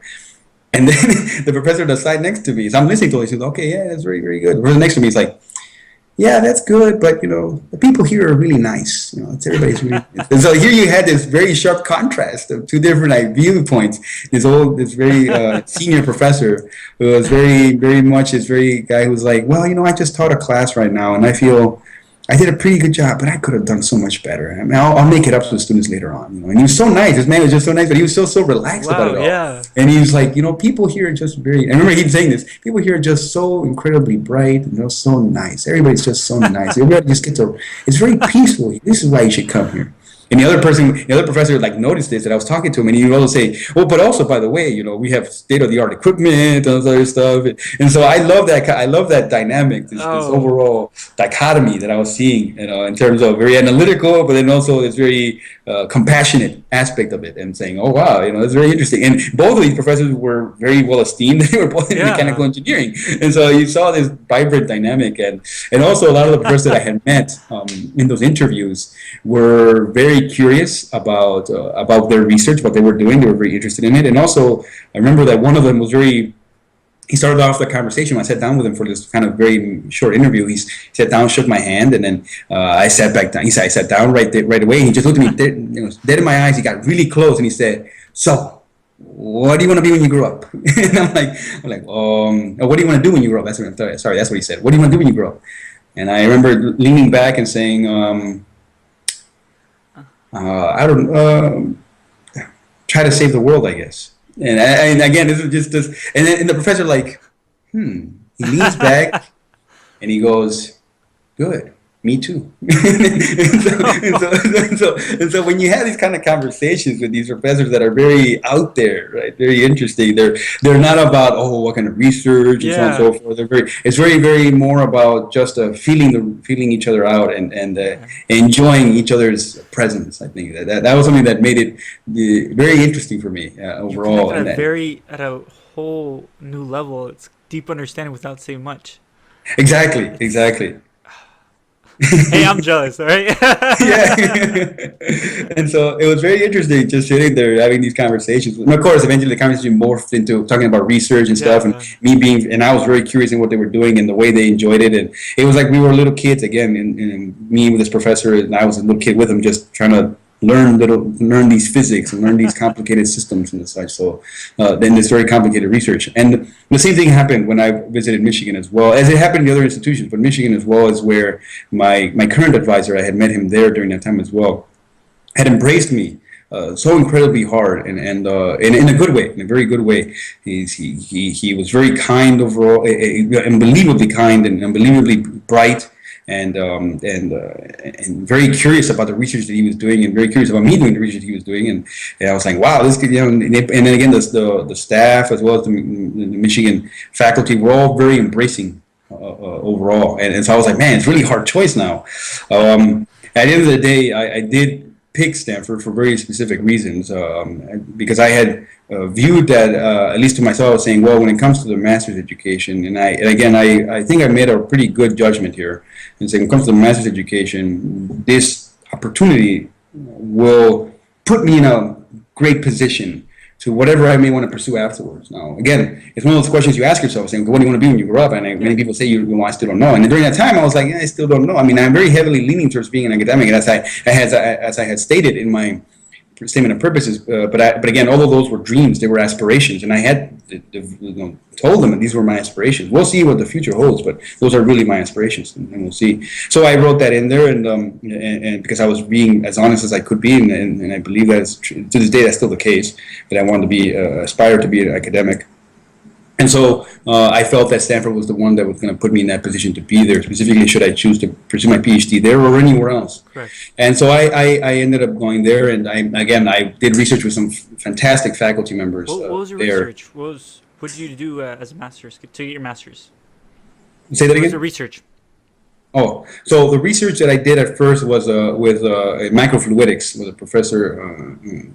And then the professor on the side next to me, so I'm listening to him. He says, okay, yeah, that's very, very good. The person next to me is like, yeah, that's good, but the people here are really nice. It's everybody's really. And so here you had this very sharp contrast of 2 different viewpoints. This very senior professor who was very, very much this very guy who was like, well, I just taught a class right now, and I feel I did a pretty good job, but I could have done so much better. I mean, I'll make it up to the students later on. And he was so nice. His man was just so nice, but he was so relaxed about it all. Yeah. And he was like, people here are just very. I remember him saying this. People here are just so incredibly bright, and they're so nice. Everybody's just so nice. Everybody just gets It's very peaceful. This is why you should come here. And the other professor noticed this, and I was talking to him, and he would also say, well, but also, by the way, we have state-of-the-art equipment and all this other stuff. And so I love that dynamic, this overall dichotomy that I was seeing, in terms of very analytical, but then also this very compassionate aspect of it, and saying, oh, wow, it's very interesting. And both of these professors were very well esteemed. They were both in mechanical engineering. And so you saw this vibrant dynamic. And also a lot of the professors that I had met in those interviews were very very curious about their research, what they were doing. They were very interested in it, and also I remember that one of them was very. He started off the conversation when I sat down with him for this kind of very short interview. He sat down, shook my hand, and then I sat back down. He said, I sat down right away. He just looked at me dead in my eyes. He got really close, and he said, "So, what do you want to be when you grow up?" And what do you want to do when you grow up? That's what he said. What do you want to do when you grow up? And I remember leaning back and saying, I don't try to save the world, I guess. And again, this is just this. And then the professor he leans back and he goes, "Good, me too." and so when you have these kind of conversations with these professors that are very out there, right, very interesting, they're not about what kind of research and so on and so forth. It's very more about just feeling each other out and enjoying each other's presence. I think that was something that made it very interesting for me overall. At a whole new level. It's deep understanding without saying much. Exactly. Hey, I'm jealous, all right? Yeah. And so it was very interesting just sitting there having these conversations. And of course, eventually the conversation morphed into talking about research and stuff, and and I was very curious in what they were doing and the way they enjoyed it. And it was like we were little kids again, and me with this professor, and I was a little kid with him, just trying to learn these physics and learn these complicated systems and such. So then this very complicated research. And the same thing happened when I visited Michigan as well, as it happened in the other institutions, but Michigan as well is where my current advisor, I had met him there during that time as well, had embraced me so incredibly hard and in a good way, in a very good way. He was very kind overall, unbelievably kind and unbelievably bright. And very curious about the research that he was doing, and very curious about me doing the research he was doing, and I was like, wow, this could, and then again, the staff as well as the Michigan faculty were all very embracing overall, and so I was like, man, it's a really hard choice now. At the end of the day, I did pick Stanford for very specific reasons, because I had viewed that, at least to myself, I was saying, well, when it comes to the master's education, and I think I made a pretty good judgment here, and saying when it comes to the master's education, this opportunity will put me in a great position to whatever I may want to pursue afterwards. Now, again, it's one of those questions you ask yourself, saying, what do you want to be when you grow up? And many people say, I still don't know. And during that time, I was like, I still don't know. I mean, I'm very heavily leaning towards being an academic, and as I had stated in my statement of purposes, but again, all of those were dreams, they were aspirations, and I had told them that these were my aspirations. We'll see what the future holds, but those are really my aspirations, and we'll see. So I wrote that in there, and because I was being as honest as I could be, and I believe that to this day that's still the case, that I wanted to be aspire to be an academic. And so I felt that Stanford was the one that was going to put me in that position to be there, specifically should I choose to pursue my PhD there or anywhere else. Correct. And so I ended up going there, and I did research with some fantastic faculty members. What was your research? What did you do as a master's, to get your master's? Say that again? What was the research? Oh, so the research that I did at first was with microfluidics with a professor,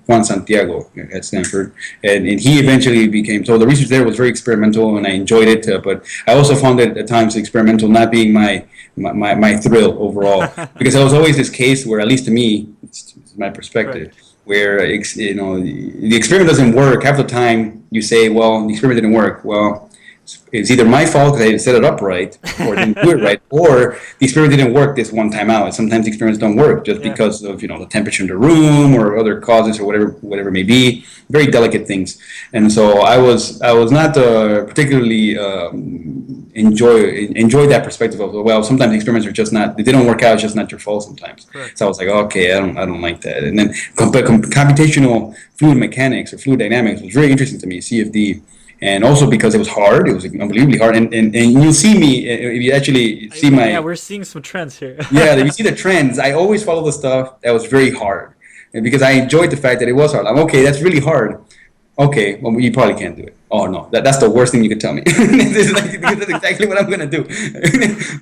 Juan Santiago at Stanford, and he eventually became, so the research there was very experimental and I enjoyed it, but I also found it at times experimental not being my thrill overall, because there was always this case where, at least to me, it's my perspective, right, where the experiment doesn't work. Half the time you say, well, the experiment didn't work. Well, it's either my fault because I didn't set it up right or didn't do it right, or the experiment didn't work this one time out. Sometimes experiments don't work just because of the temperature in the room or other causes or whatever it may be. Very delicate things. And so I was not particularly enjoy that perspective of, well, sometimes experiments are just not, they don't work out. It's just not your fault sometimes. Correct. So I was like, okay, I don't like that. And then computational fluid mechanics or fluid dynamics was very interesting to me, CFD. And also because it was hard, it was unbelievably hard. And you'll see me, if you actually see my... Yeah, we're seeing some trends here. Yeah, if you see the trends, I always follow the stuff that was very hard. And because I enjoyed the fact that it was hard. I'm okay, that's really hard. Okay, well, you probably can't do it. Oh, no, that's the worst thing you could tell me. Because that's exactly what I'm going to do.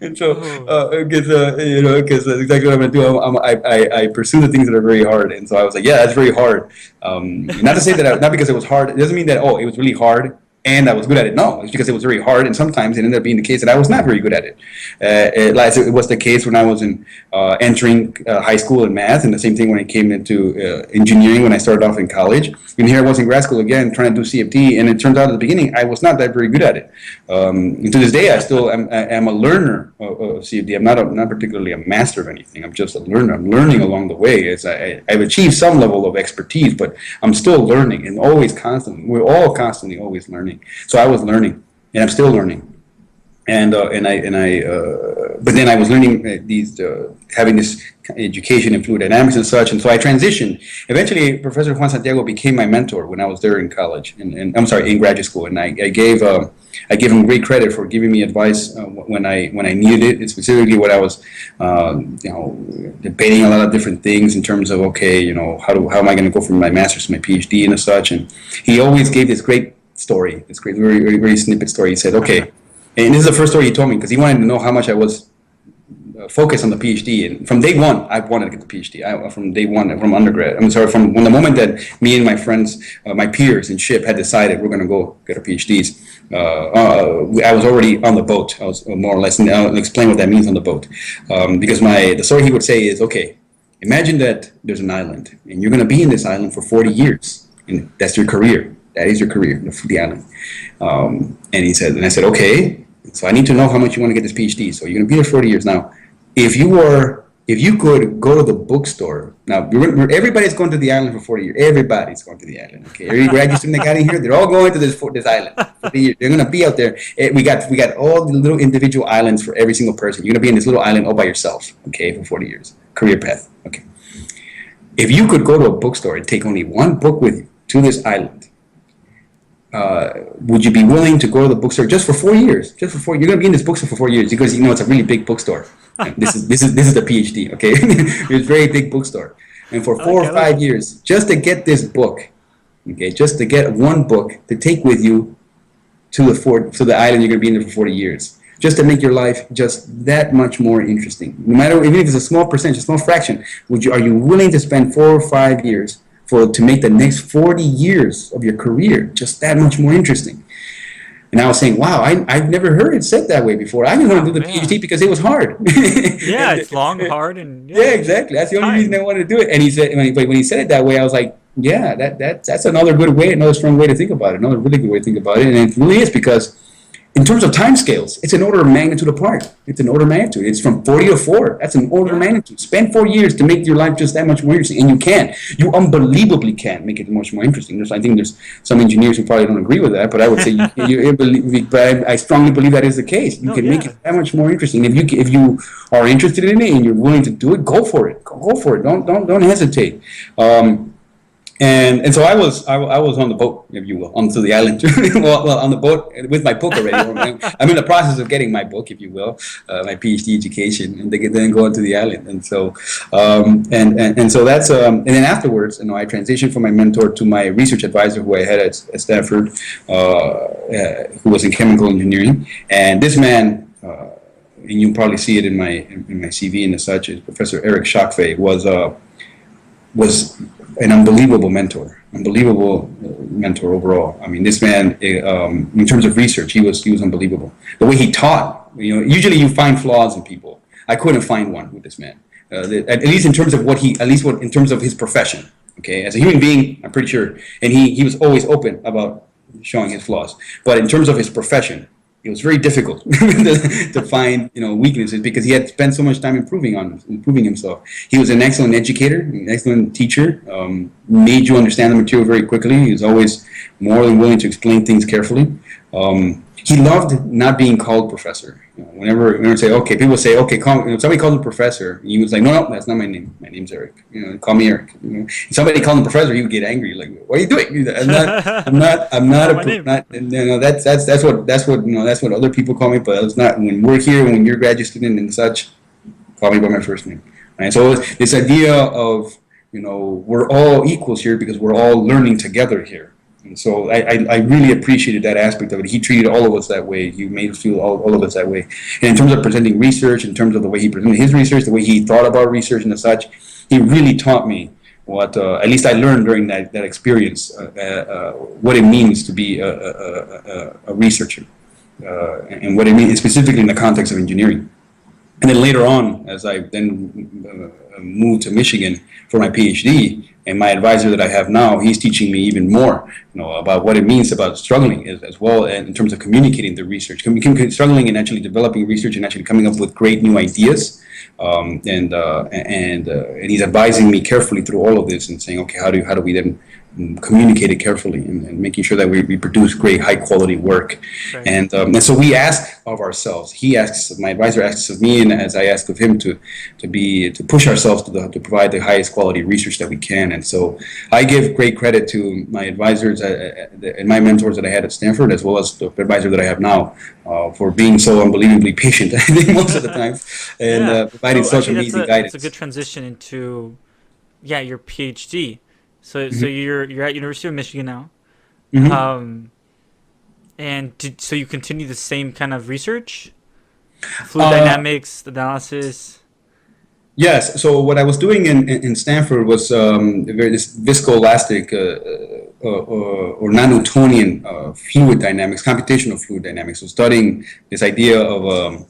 And so, because that's exactly what I'm going to do. I pursue the things that are very hard. And so I was like, yeah, that's very hard. Not to say that, not because it was hard. It doesn't mean that, it was really hard. and I was good at it. No, it's because it was very hard, and sometimes it ended up being the case that I was not very good at it. Like it was the case when I was entering high school in math, and the same thing when I came into engineering when I started off in college. And here I was in grad school again, trying to do CFD, and it turns out at the beginning I was not that very good at it. And to this day, I still am a learner of CFD. I'm not particularly a master of anything. I'm just a learner. I'm learning along the way. As I've achieved some level of expertise, but I'm still learning, and always constantly. We're all constantly always learning. So I was learning, and I'm still learning, but then I was learning having this education in fluid dynamics and such, and so I transitioned. Eventually, Professor Juan Santiago became my mentor when I was there in college, and I'm sorry, in graduate school, and I gave him great credit for giving me advice when I needed it. It's specifically what I was, debating a lot of different things in terms of how am I going to go from my master's to my PhD and such, and he always gave this great story, this great, very, very, very snippet story. He said, okay, and this is the first story he told me because he wanted to know how much I was focused on the PhD. And from day one, I wanted to get the PhD. From day one, from undergrad. from the moment that me and my friends, my peers in SHIP had decided we're going to go get our PhDs, I was already on the boat. I was more or less, and I'll explain what that means on the boat. Because the story he would say is, okay, imagine that there's an island, and you're going to be in this island for 40 years, and that's your career. That is your career, the island. And I said, okay, so I need to know how much you want to get this PhD. So you're going to be there 40 years. Now, if you could go to the bookstore, now everybody's going to the island for 40 years. Everybody's going to the island. Okay, every graduate student that got in here, they're all going to this island for the year. They're going to be out there. We got all the little individual islands for every single person. You're going to be in this little island all by yourself. Okay, for 40 years, career path. Okay, if you could go to a bookstore and take only one book with you to this island, would you be willing to go to the bookstore just for 4 years? Just for 4 years, you're going to be in this bookstore for 4 years because it's a really big bookstore. This is the PhD. Okay, it's a very big bookstore, and for 4 or 5 years, just to get this book, okay, just to get one book to take with you to the island you're going to be in there for 40 years, just to make your life just that much more interesting. No matter even if it's a small percentage, a small fraction, are you willing to spend 4 or 5 years to make the next 40 years of your career just that much more interesting? And I was saying, wow, I've never heard it said that way before. I didn't want to do the PhD because it was hard. Yeah, it's long, hard, and yeah, exactly. That's the only reason I wanted to do it. And he said, when he said it that way, I was like, yeah, that's another good way, another strong way to think about it, another really good way to think about it. And it really is, because in terms of time scales, it's an order of magnitude apart. It's an order of magnitude. It's from 40 to 4. That's an order of magnitude. Spend 4 years to make your life just that much more interesting. And you can. You unbelievably can make it much more interesting. I think there's some engineers who probably don't agree with that, but I would say I strongly believe that is the case. You can make it that much more interesting. If you are interested in it and you're willing to do it, go for it. Go for it. Don't hesitate. And so I was on the boat, if you will, onto the island. well, on the boat with my book already. I'm in the process of getting my book, if you will, my PhD education, and then go onto the island. And so and so that's and then afterwards, I transitioned from my mentor to my research advisor, who I had at Stanford, who was in chemical engineering. And this man, and you'll probably see it in my CV and such, is Professor Eric Schockfey, was an unbelievable mentor overall. I mean, this man, in terms of research, he was unbelievable. The way he taught, usually you find flaws in people. I couldn't find one with this man, at least in terms of in terms of his profession. Okay, as a human being, I'm pretty sure, and he was always open about showing his flaws. But in terms of his profession, it was very difficult to find weaknesses, because he had spent so much time improving himself. He was an excellent educator, an excellent teacher, made you understand the material very quickly. He was always more than willing to explain things carefully. He loved not being called professor. Whenever people say, somebody calls him professor, he was like, no, that's not my name. My name's Eric. Call me Eric. If somebody called him professor, he would get angry. Like, what are you doing? I'm not. That's what other people call me. But it's not when we're here. When you're a graduate student and such, call me by my first name. Right? So this idea of we're all equals here because we're all learning together here. And so I really appreciated that aspect of it. He treated all of us that way. He made us feel all of us that way. And in terms of presenting research, in terms of the way he presented his research, the way he thought about research and such, he really taught me what at least I learned during that experience, what it means to be a researcher, and what it means specifically in the context of engineering. And then later on, as I then moved to Michigan for my PhD, and my advisor that I have now, he's teaching me even more, about what it means about struggling as well, and in terms of communicating the research, struggling and actually developing research and actually coming up with great new ideas. And he's advising me carefully through all of this and saying, okay, how do we then communicate it carefully and making sure that we produce great high quality work. Right. And so we ask of ourselves, my advisor asks of me, and as I ask of him to push ourselves to provide the highest quality research that we can. And so I give great credit to my advisors and my mentors that I had at Stanford, as well as the advisor that I have now, for being so unbelievably patient, I think, most of the time, and providing such amazing guidance. That's a good transition into your PhD. So you're at University of Michigan now, and so you continue the same kind of research, fluid dynamics, analysis. Yes. So what I was doing in Stanford was this viscoelastic or nanotonian fluid dynamics, computational fluid dynamics. So studying this idea of a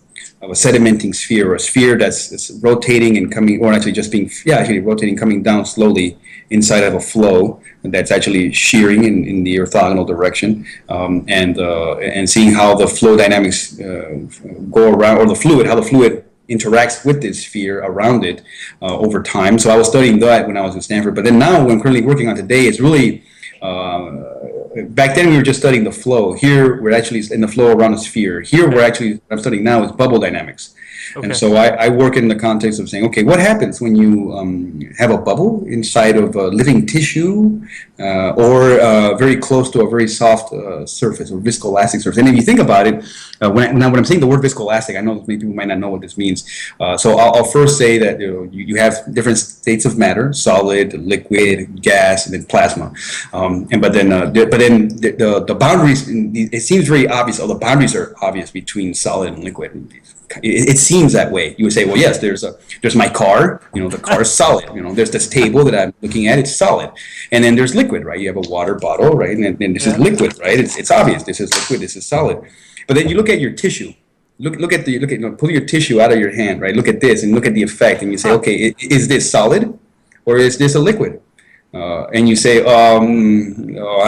sedimenting sphere, or a sphere that's rotating and coming, or actually just actually rotating, coming down slowly inside of a flow that's actually shearing in the orthogonal direction, and seeing how the flow dynamics go around, or how the fluid interacts with this sphere around it over time. So I was studying that when I was at Stanford. But then now, what I'm currently working on today is really, back then we were just studying the flow. Here we're actually in the flow around a sphere. Here what I'm studying now is bubble dynamics. Okay. And so I work in the context of saying, okay, what happens when you have a bubble inside of a living tissue, or very close to a very soft surface, or viscoelastic surface? And if you think about it, when I'm saying the word viscoelastic, I know many people might not know what this means. So I'll first say that you have different states of matter: solid, liquid, gas, and then plasma. But then the boundaries, it seems very obvious. The boundaries are obvious between solid and liquid. It seems that way. You would say, well, yes, there's my car, the car is solid. There's this table that I'm looking at, it's solid. And then there's liquid, right? You have a water bottle, right? And then this is liquid, right? It's obvious. This is liquid, this is solid. But then you look at your tissue. Pull your tissue out of your hand, right? Look at this and look at the effect, and you say, okay, is this solid or is this a liquid? And you say, I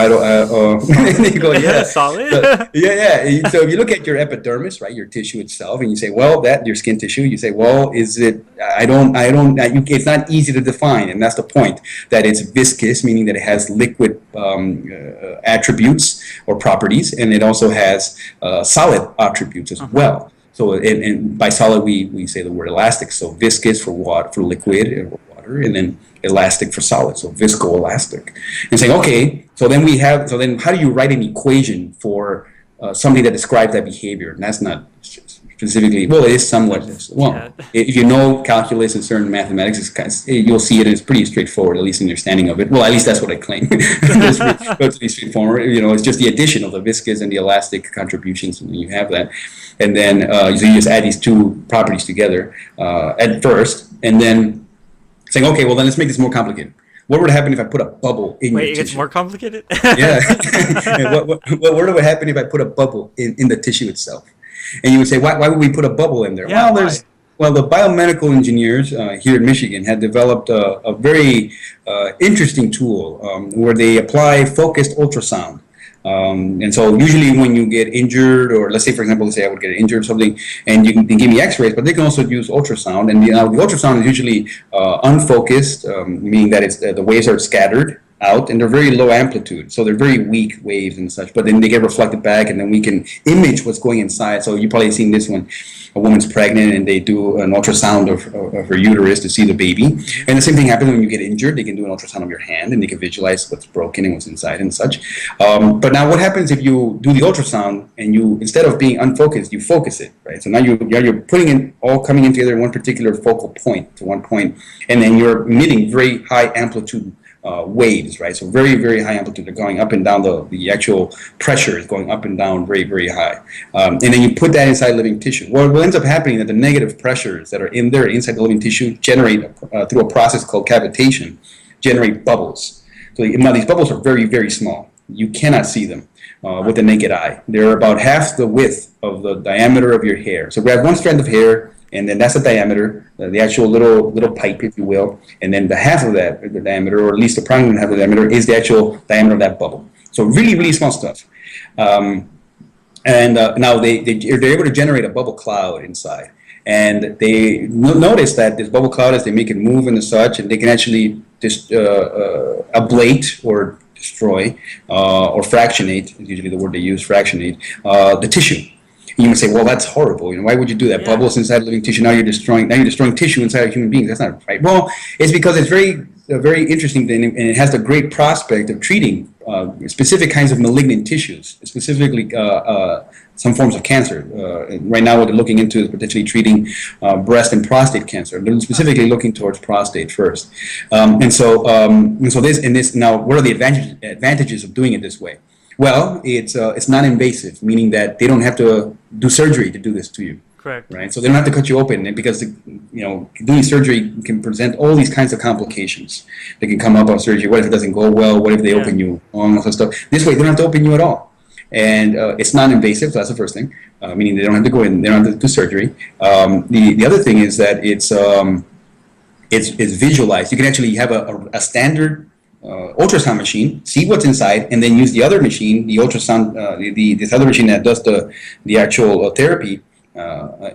don't. And you go, yeah, solid. So, yeah. So if you look at your epidermis, right, your tissue itself, and you say, well, your skin tissue, you say, well, is it? It's not easy to define, and that's the point. That it's viscous, meaning that it has liquid attributes or properties, and it also has solid attributes as well. So, and by solid, we say the word elastic. So viscous for liquid or water, and then elastic for solid, so viscoelastic. And saying, okay, so then how do you write an equation for something that describes that behavior? And that's not specifically, well, it is somewhat, if you know calculus and certain mathematics, you'll see it as pretty straightforward, at least in your understanding of it. Well, at least that's what I claim. It's relatively straightforward. It's just the addition of the viscous and the elastic contributions, and you have that. And then, so you just add these two properties together at first, and then saying, okay, well, then let's make this more complicated. What would happen if I put a bubble in your tissue? Wait, it gets more complicated? Yeah. What would happen if I put a bubble in the tissue itself? And you would say, why would we put a bubble in there? Yeah, the biomedical engineers here in Michigan had developed a very interesting tool where they apply focused ultrasound. And so usually when you get injured, or let's say, for example, I would get injured or something, and they give me x-rays, but they can also use ultrasound. And the ultrasound is usually unfocused, meaning that the waves are scattered out, and they're very low amplitude, so they're very weak waves and such, but then they get reflected back, and then we can image what's going inside. So you've probably seen this one. A woman's pregnant, and they do an ultrasound of her uterus to see the baby. And the same thing happens when you get injured. They can do an ultrasound of your hand, and they can visualize what's broken and what's inside and such. But now what happens if you do the ultrasound, and you, instead of being unfocused, you focus it, right? So now you're putting it all coming in together in one particular focal point to one point, and then you're emitting very high amplitude waves, right? So very, very high amplitude. They're going up and down. The actual pressure is going up and down very, very high. And then you put that inside living tissue. Well, what ends up happening is that the negative pressures that are in there inside the living tissue generate through a process called cavitation, generate bubbles. So now these bubbles are very, very small. You cannot see them with the naked eye. They're about half the width of the diameter of your hair. So grab one strand of hair, and then that's the diameter, the actual little pipe, if you will, and then the half of that, the diameter, or at least the prominent half of the diameter, is the actual diameter of that bubble. So really, really small stuff. Now they're able to generate a bubble cloud inside. And they notice that this bubble cloud, as they make it move and such, and they can actually just ablate or destroy or fractionate, is usually the word they use, fractionate, the tissue. You may say, well, that's horrible. You know, why would you do that? Yeah. Bubbles inside living tissue. Now you're destroying tissue inside of human beings. That's not right. Well, it's because it's a very interesting thing, and it has the great prospect of treating specific kinds of malignant tissues, specifically some forms of cancer. Right now, what they're looking into is potentially treating breast and prostate cancer. They're specifically looking towards prostate first. And so this now, what are the advantages of doing it this way? Well, it's non-invasive, meaning that they don't have to do surgery to do this to you. Correct. Right. So they don't have to cut you open, because doing surgery can present all these kinds of complications that can come up on surgery. What if it doesn't go well? What if they open you? All that stuff. This way, they don't have to open you at all, and it's non-invasive. So that's the first thing, meaning they don't have to go in. They don't have to do surgery. The other thing is that it's visualized. You can actually have a standard ultrasound machine, see what's inside, and then use the other machine, the ultrasound, this other machine that does the actual therapy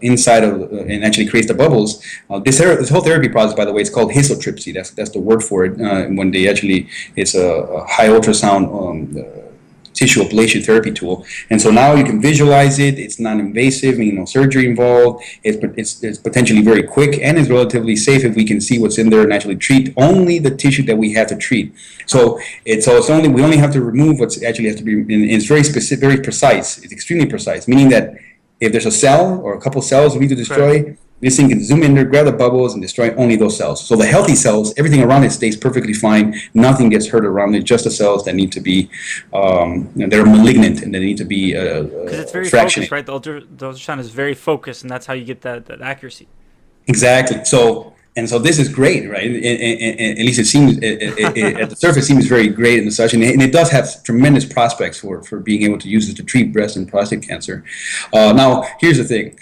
inside of and actually creates the bubbles. This whole therapy process, by the way, is called histotripsy. That's the word for it. When they actually, it's a high ultrasound tissue ablation therapy tool, and so now you can visualize it. It's non-invasive, meaning no surgery involved. It's potentially very quick, and it's relatively safe if we can see what's in there and actually treat only the tissue that we have to treat. So we only have to remove what's actually has to be. And it's very specific, very precise. It's extremely precise, meaning that if there's a cell or a couple cells we need to destroy, right, this thing can zoom in there, grab the bubbles, and destroy only those cells. So the healthy cells, everything around it stays perfectly fine. Nothing gets hurt around it. Just the cells that need to be, they're malignant and they need to be because it's very focused, right? The ultrasound is very focused, and that's how you get that accuracy. Exactly. So this is great, right? And at least it seems at the surface seems very great and such, and it does have tremendous prospects for being able to use it to treat breast and prostate cancer. Now, here's the thing.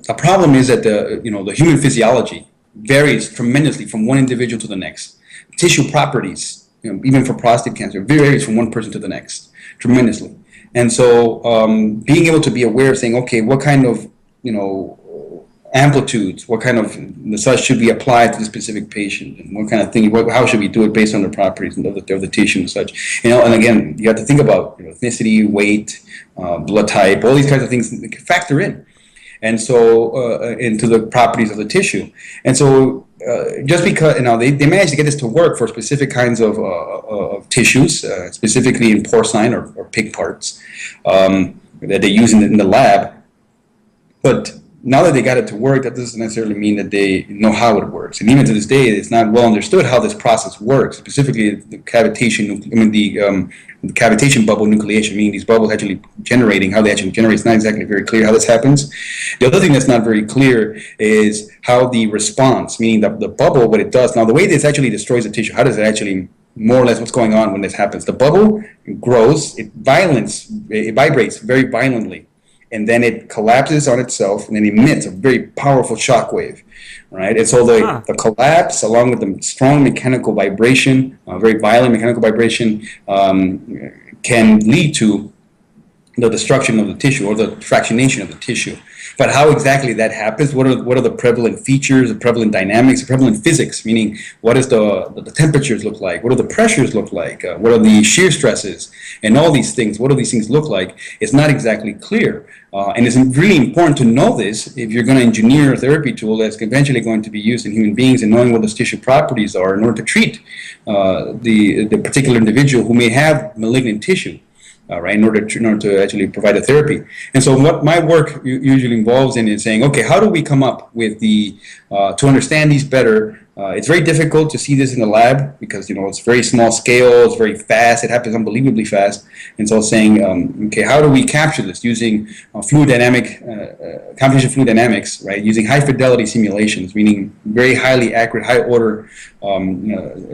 The problem is that the human physiology varies tremendously from one individual to the next. Tissue properties, even for prostate cancer, varies from one person to the next tremendously. And so being able to be aware of saying, okay, what kind of amplitudes, what kind of such should be applied to the specific patient, and what kind of thing, how should we do it based on the properties of the tissue and such. And again, you have to think about ethnicity, weight, blood type, all these kinds of things that can factor in. And so into the properties of the tissue. And so just because they managed to get this to work for specific kinds of tissues, specifically in porcine or pig parts that they use in the lab. But now that they got it to work, that doesn't necessarily mean that they know how it works. And even to this day, it's not well understood how this process works. Specifically, the cavitation, the cavitation bubble nucleation, meaning these bubbles actually generating, how they actually generate. It's not exactly very clear how this happens. The other thing that's not very clear is how the response, meaning the bubble, what it does. Now, the way this actually destroys the tissue, how does it actually, more or less what's going on when this happens? The bubble grows, it vibrates very violently, and then it collapses on itself and then emits a very powerful shock wave, right? And so the collapse, along with the strong mechanical vibration, very violent mechanical vibration, can lead to the destruction of the tissue or the fractionation of the tissue. But how exactly that happens, what are the prevalent features, the prevalent dynamics, the prevalent physics, meaning what does the temperatures look like, what do the pressures look like, what are the shear stresses, and all these things, what do these things look like, it's not exactly clear. And it's really important to know this if you're going to engineer a therapy tool that's eventually going to be used in human beings, and knowing what those tissue properties are in order to treat the particular individual who may have malignant tissue. Right, in order to actually provide a therapy. And so what my work usually involves in is saying, okay, how do we come up with to understand these better, It's very difficult to see this in the lab because it's very small scale, it's very fast, it happens unbelievably fast. And so saying, okay, how do we capture this using computational fluid dynamics, right? Using high fidelity simulations, meaning very highly accurate, high order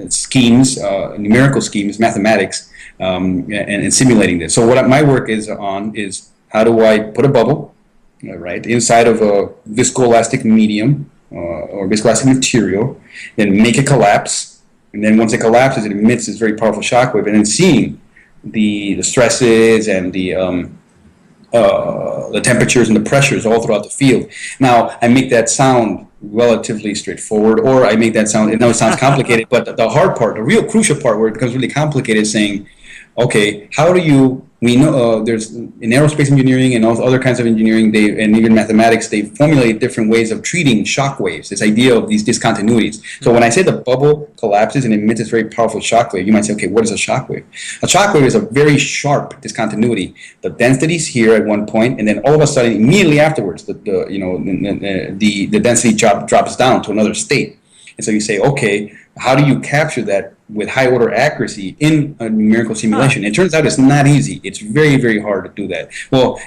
schemes, numerical schemes, mathematics, and simulating this. So what my work is on is how do I put a bubble, right, inside of a viscoelastic medium or viscoelastic material, then make it collapse, and then once it collapses, it emits this very powerful shockwave, and then seeing the stresses and the temperatures and the pressures all throughout the field. Now, I make that sound relatively straightforward, or I make that sound, it sounds complicated, but the hard part, the real crucial part where it becomes really complicated is saying, okay, how do we know there's in aerospace engineering and all other kinds of engineering, and even mathematics, they formulate different ways of treating shock waves, this idea of these discontinuities. So when I say the bubble collapses and emits this very powerful shock wave, you might say, okay, what is a shock wave? A shock wave is a very sharp discontinuity. The density's here at one point, and then all of a sudden, immediately afterwards, the density drops down to another state. And so you say, okay, how do you capture that with high order accuracy in a numerical simulation? It turns out it's not easy. It's very, very hard to do that. Well,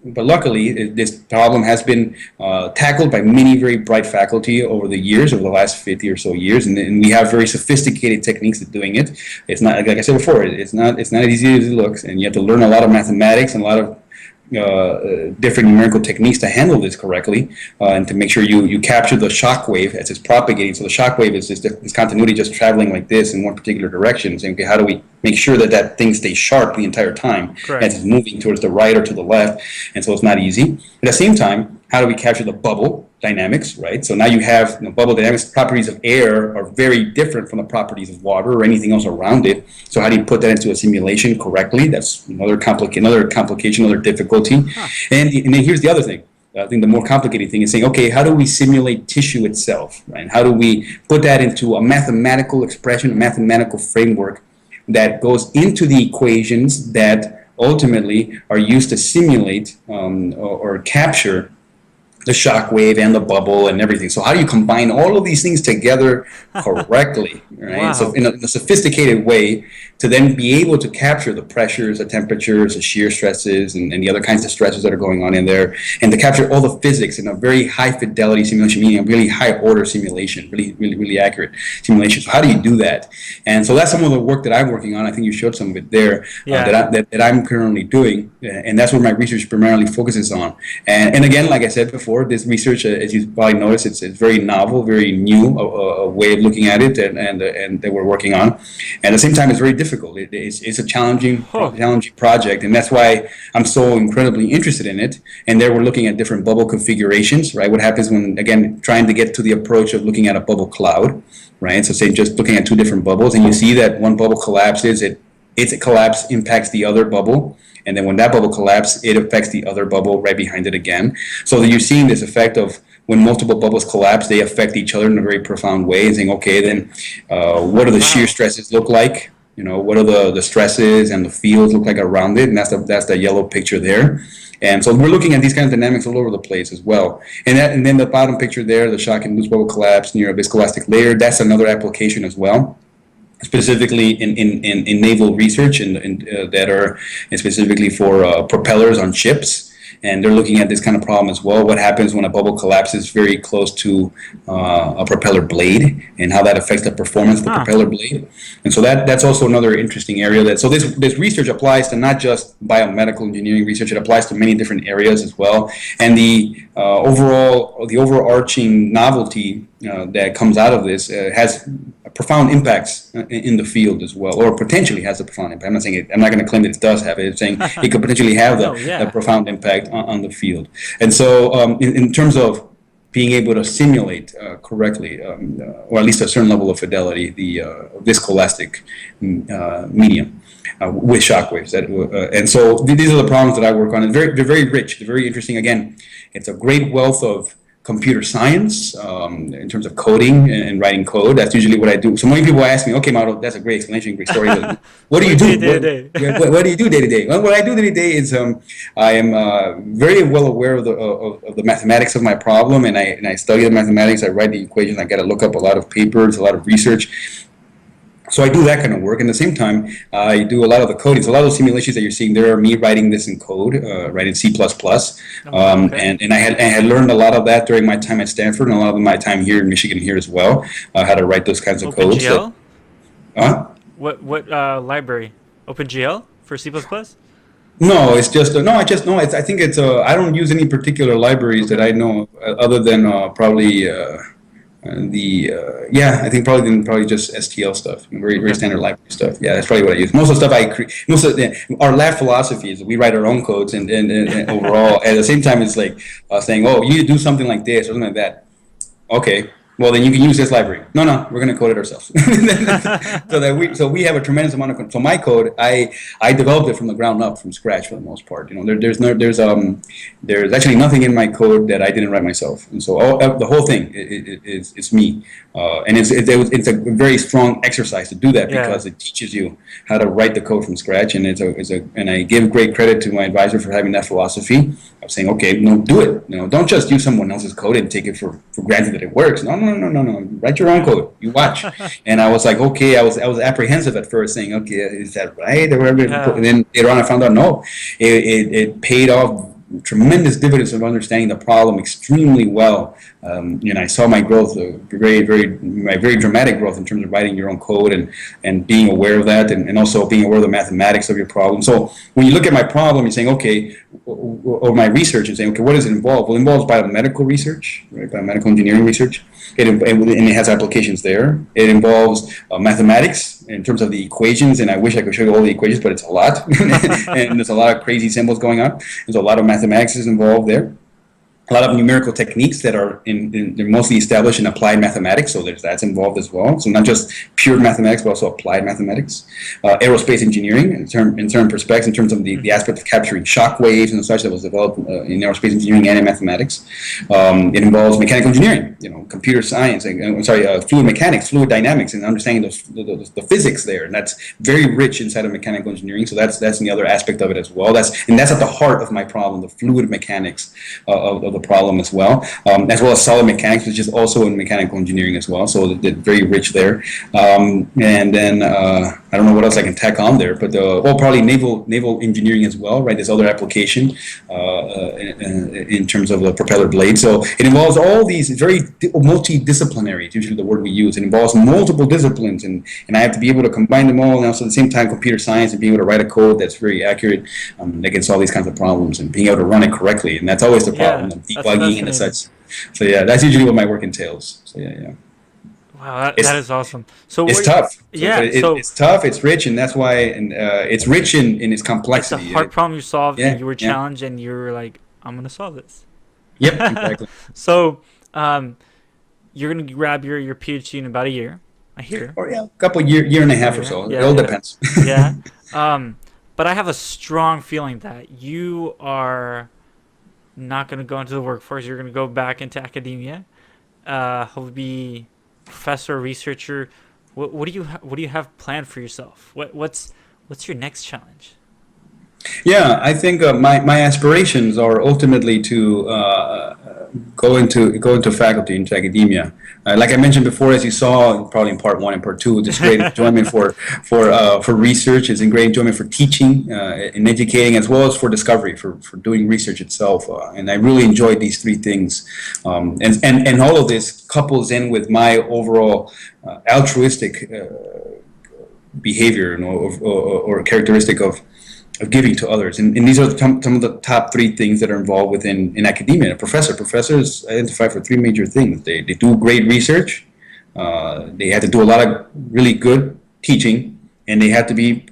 but luckily, this problem has been tackled by many very bright faculty over the years, over the last 50 or so years, and we have very sophisticated techniques at doing it. It's not, like I said before, it's not as easy as it looks, and you have to learn a lot of mathematics and a lot of different numerical techniques to handle this correctly, and to make sure you capture the shock wave as it's propagating. So the shock wave is this continuity just traveling like this in one particular direction. Saying, okay, how do we make sure that thing stays sharp the entire time as it's moving towards the right or to the left? And so it's not easy. At the same time, how do we capture the bubble dynamics, right? So now you have bubble dynamics. Properties of air are very different from the properties of water or anything else around it. So how do you put that into a simulation correctly? That's another complication, another difficulty. And then here's the other thing. I think the more complicated thing is saying, okay, how do we simulate tissue itself, right? How do we put that into a mathematical expression, a mathematical framework that goes into the equations that ultimately are used to simulate or capture the shock wave and the bubble and everything. So how do you combine all of these things together correctly, right? Wow. So in a sophisticated way to then be able to capture the pressures, the temperatures, the shear stresses, and the other kinds of stresses that are going on in there, and to capture all the physics in a very high fidelity simulation, meaning a really high order simulation, really accurate simulation. So how do you do that? And so that's some of the work that I'm working on. I think you showed some of it there, that I'm currently doing, and that's what my research primarily focuses on. And again, like I said before, this research, as you probably noticed, it's very novel, very new, a way of looking at it, and that we're working on. And at the same time, it's very difficult. It's a challenging project, and that's why I'm so incredibly interested in it. And there we're looking at different bubble configurations, right? What happens when, again, trying to get to the approach of looking at a bubble cloud, right? So say just looking at two different bubbles, and you see that one bubble collapses, its collapse impacts the other bubble. And then when that bubble collapses, it affects the other bubble right behind it again. So that you're seeing this effect of when multiple bubbles collapse, they affect each other in a very profound way. And saying, okay, then what do the shear stresses look like? What are the stresses and the fields look like around it? And that's the yellow picture there. And so we're looking at these kinds of dynamics all over the place as well. And then the bottom picture there, the shock-induced bubble collapse near a viscoelastic layer, that's another application as well. Specifically in naval research, that are specifically for propellers on ships, and they're looking at this kind of problem as well. What happens when a bubble collapses very close to a propeller blade, and how that affects the performance of the propeller blade. And so that's also another interesting area. So this research applies to not just biomedical engineering research; it applies to many different areas as well. And the overarching novelty that comes out of this has profound impacts in the field as well, or potentially has a profound impact. I'm not saying it. I'm not going to claim that it does have it. I'm saying it could potentially have a profound impact on the field. And so, in terms of being able to simulate correctly, or at least a certain level of fidelity, the viscoelastic medium with shock waves. And so these are the problems that I work on. And they're very rich. They're very interesting. Again, it's a great wealth of computer science, in terms of coding and writing code. That's usually what I do. So many people ask me, okay, Mauro, that's a great explanation, great story. But what do you do? What do you do day to day? Well, what I do day to day is I am very well aware of the mathematics of my problem, and I study the mathematics. I write the equations. I got to look up a lot of papers, a lot of research. So I do that kind of work. And at the same time, I do a lot of the coding. So a lot of those simulations that you're seeing there are me writing this in code, writing C++. And I had learned a lot of that during my time at Stanford and a lot of my time here in Michigan here as well, how to write those kinds of codes. OpenGL? What What? library? OpenGL for C++? No, it's just I think it's I don't use any particular libraries that I know other than probably I think probably just STL stuff, very standard library stuff. Yeah, that's probably what I use. Most of the stuff our lab philosophy is we write our own codes, and overall at the same time it's like saying, oh, you need to do something like this or something like that. Okay. Well, then you can use this library. No, we're going to code it ourselves. So we have a tremendous amount of. So my code, I developed it from the ground up, from scratch for the most part. There's actually nothing in my code that I didn't write myself, and so the whole thing is me. And it's a very strong exercise to do that because it teaches you how to write the code from scratch, and and I give great credit to my advisor for having that philosophy of saying, okay, no, do it. Don't just use someone else's code and take it for granted that it works. No. Write your own code. You watch. And I was like, okay. I was apprehensive at first, saying, okay, is that right? And then later on, I found out no. It paid off tremendous dividends of understanding the problem extremely well. And I saw my growth, very dramatic growth in terms of writing your own code and being aware of that, and also being aware of the mathematics of your problem. So when you look at my problem, you're saying, okay, or my research, and saying, okay, what does it involve? Well, it involves biomedical research, right? Biomedical engineering research. And it has applications there. It involves mathematics in terms of the equations, and I wish I could show you all the equations, but it's a lot. And there's a lot of crazy symbols going on. There's a lot of mathematics is involved there. A lot of numerical techniques that are they're mostly established in applied mathematics, so that's involved as well. So not just pure mathematics, but also applied mathematics. Aerospace engineering, in certain perspectives, in terms of the aspect of capturing shock waves and such that was developed in aerospace engineering and in mathematics. It involves mechanical engineering, computer science, fluid mechanics, fluid dynamics, and understanding the physics there. And that's very rich inside of mechanical engineering. So that's the other aspect of it as well. That's at the heart of my problem, the fluid mechanics of the problem as well as solid mechanics, which is also in mechanical engineering as well. So they're very rich there. And then I don't know what else I can tack on there, but probably naval engineering as well, right? This other application in terms of the propeller blade. So it involves all these very multidisciplinary. It's usually the word we use. It involves multiple disciplines, and I have to be able to combine them all, and also at the same time computer science and being able to write a code that's very accurate that can solve these kinds of problems and being able to run it correctly. And that's always the problem. Debugging and such. So that's usually what my work entails. So Wow, that is awesome. So it's tough. It's tough. It's rich, and that's why, it's rich in its complexity. It's a hard problem you solved, and you were challenged, and you were like, "I'm gonna solve this." Yep, exactly. So, you're gonna grab your PhD in about a year, I hear. Or a couple year and a half or so. It all depends. Yeah. But I have a strong feeling that you are not going to go into the workforce. You're going to go back into academia. He'll be professor, researcher. What do you have planned for yourself? What's your next challenge? Yeah, I think my aspirations are ultimately to go into faculty, into academia. Like I mentioned before, as you saw probably in part 1 and part 2, this great enjoyment for research, is in great enjoyment for teaching and educating, as well as for discovery, for doing research itself. And I really enjoyed these three things. And all of this couples in with my overall altruistic behavior, or characteristic of giving to others, and these are some of the top three things that are involved in academia. Professors identify for three major things. They do great research, they have to do a lot of really good teaching, and they have to be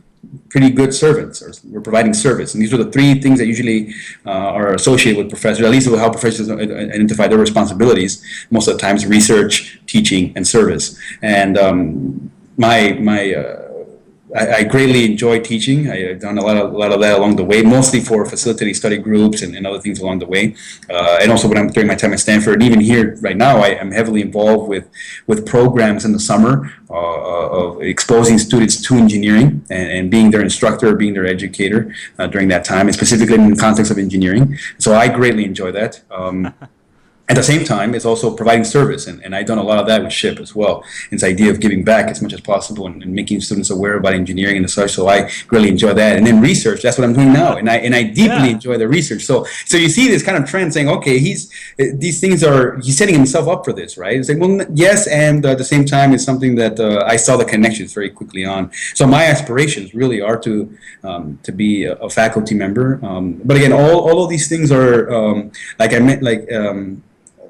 pretty good servants, or we're providing service. And these are the three things that usually are associated with professors. At least it will help professors identify their responsibilities. Most of the times, research, teaching, and service. And I greatly enjoy teaching. I've done a lot of that along the way, mostly for facilitating study groups and other things along the way. And also when I'm during my time at Stanford, and even here right now, I am heavily involved with programs in the summer of exposing students to engineering and being their instructor, being their educator during that time, and specifically in the context of engineering. So I greatly enjoy that. At the same time, it's also providing service, and I've done a lot of that with SHIP as well. It's the idea of giving back as much as possible and making students aware about engineering and such. So I really enjoy that. And then research, that's what I'm doing now, and I deeply enjoy the research. So you see this kind of trend saying, okay, he's setting himself up for this, right? It's like, well, yes, and at the same time, it's something that I saw the connections very quickly on. So my aspirations really are to be a faculty member. But again, all of these things are like I meant, like.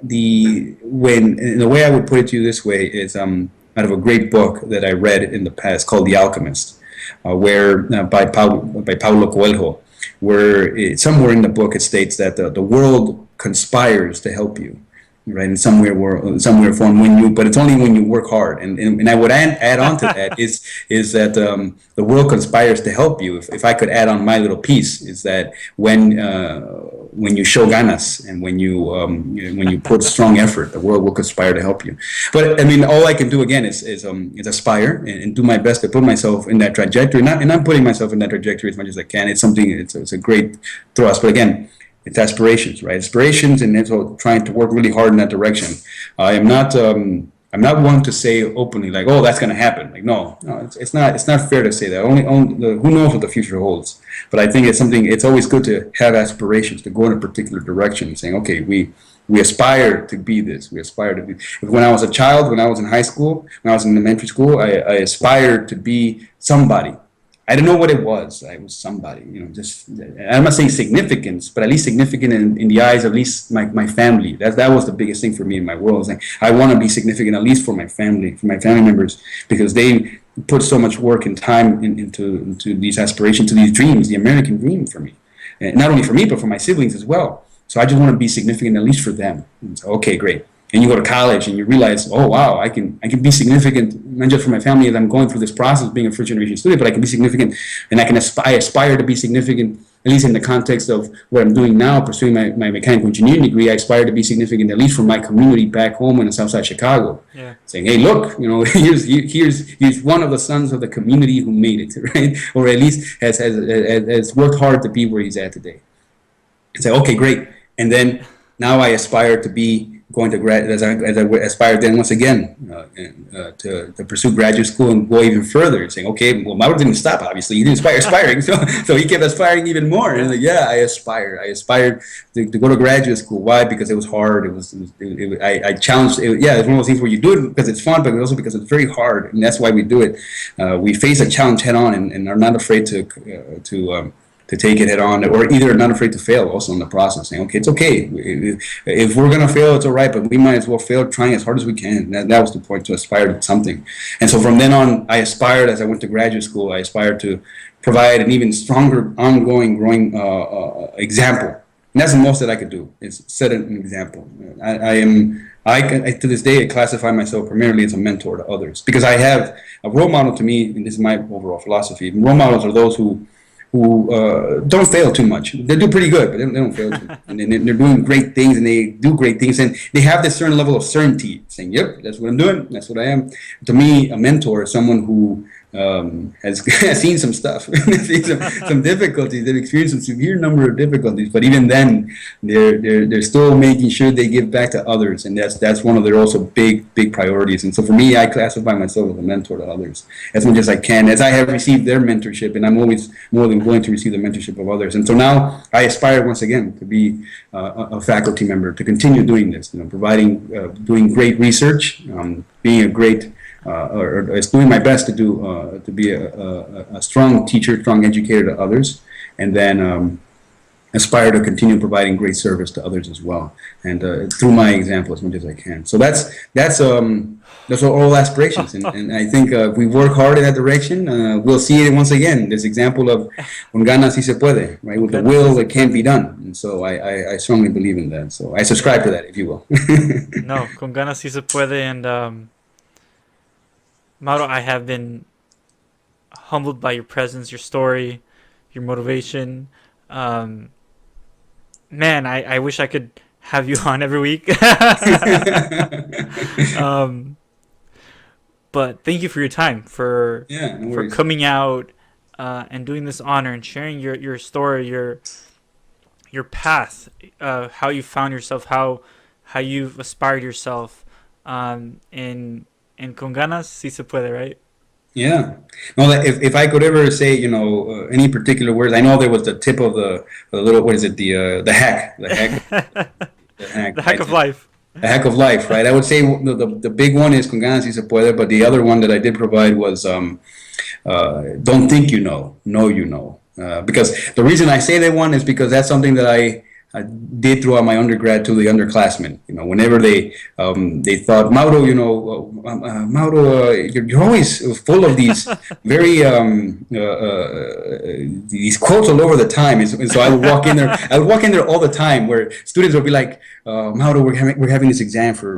The way I would put it to you this way is out of a great book that I read in the past called The Alchemist, where by Paulo Coelho, where somewhere in the book it states that the world conspires to help you, right? In some form, but it's only when you work hard. And I would add on to that is that the world conspires to help you. If I could add on my little piece, is that when you show ganas and when you put strong effort, the world will conspire to help you. But I mean, all I can do again is aspire and do my best to put myself in that trajectory. And I'm putting myself in that trajectory as much as I can. It's a great thrust. But again, it's aspirations, right? Aspirations, and so trying to work really hard in that direction. I'm not one to say openly like, oh, that's going to happen. Like, no, it's not fair to say that. Who knows what the future holds? But I think it's always good to have aspirations, to go in a particular direction, saying, okay, we aspire to be this. We aspire to be. When I was a child, when I was in high school, when I was in elementary school, I aspired to be somebody. I didn't know what it was. I was somebody, just, I'm not saying significance, but at least significant in the eyes of at least my family. That was the biggest thing for me in my world. Like, I want to be significant at least for my family members, because they put so much work and time into these aspirations, to these dreams, the American dream for me. And not only for me, but for my siblings as well. So I just want to be significant at least for them. So, okay, great. And you go to college and you realize, oh wow, I can be significant, not just for my family as I'm going through this process of being a first generation student, but I can be significant, and I aspire to be significant, at least in the context of what I'm doing now, pursuing my mechanical engineering degree. I aspire to be significant at least for my community back home in the South Side Chicago. Yeah. Saying, hey, look, here's one of the sons of the community who made it, right? Or at least has worked hard to be where he's at today. And say, okay, great. And then now I aspire to be going to as I aspire then once again to pursue graduate school and go even further, saying, okay, well, Mauro didn't stop, obviously. He didn't aspiring, so he kept aspiring even more. And like, yeah, I aspired to go to graduate school. Why? Because it was hard. I challenged. Yeah, it's one of those things where you do it because it's fun, but also because it's very hard, and that's why we do it. We face a challenge head on, and are not afraid to take it head on, or either not afraid to fail also in the process, saying, okay, it's okay. If we're going to fail, it's all right, but we might as well fail trying as hard as we can. That was the point, to aspire to something. And so from then on, I aspired, as I went to graduate school, I aspired to provide an even stronger, ongoing, growing example. And that's the most that I could do, is set an example. I to this day, I classify myself primarily as a mentor to others, because I have a role model to me, and this is my overall philosophy. Role models are those who don't fail too much. They do pretty good, but they don't fail too much. And they're doing great things, and they do great things, and they have this certain level of certainty, saying, yep, that's what I'm doing, that's what I am. To me, a mentor is someone who has seen some stuff, seen some difficulties. They've experienced some severe number of difficulties, but even then, they're still making sure they give back to others, and that's one of their also big priorities. And so for me, I classify myself as a mentor to others as much as I can, as I have received their mentorship, and I'm always more than willing to receive the mentorship of others. And so now I aspire once again to be a faculty member, to continue doing this, providing, doing great research, being a great or doing my best to be a strong teacher, strong educator to others, and then aspire to continue providing great service to others as well, and through my example as much as I can. So that's all aspirations, and I think if we work hard in that direction, we'll see it once again. This example of con ganas sí se puede, right? With the will, it can be done. And so I strongly believe in that. So I subscribe to that, if you will. No, con ganas sí se puede, and Mauro, I have been humbled by your presence, your story, your motivation. Man, I wish I could have you on every week. um, but thank you for your time, for Yeah, no for worries. coming out and doing this honor and sharing your story, your path, how you found yourself, how you've aspired yourself, in con ganas si se puede, right? Yeah. No, that if I could ever say, any particular words, I know there was the tip of the little, what is it, the hack, The heck right? of life. The hack of life, right? I would say the big one is con ganas si se puede, but the other one that I did provide was don't think you know you know. Because the reason I say that one is because that's something that I did throughout my undergrad to the underclassmen. Whenever they thought, Mauro, Mauro, you're always full of these very these quotes all over the time. And so I would walk in there. I would walk in there all the time, where students would be like, Mauro, we're having this exam for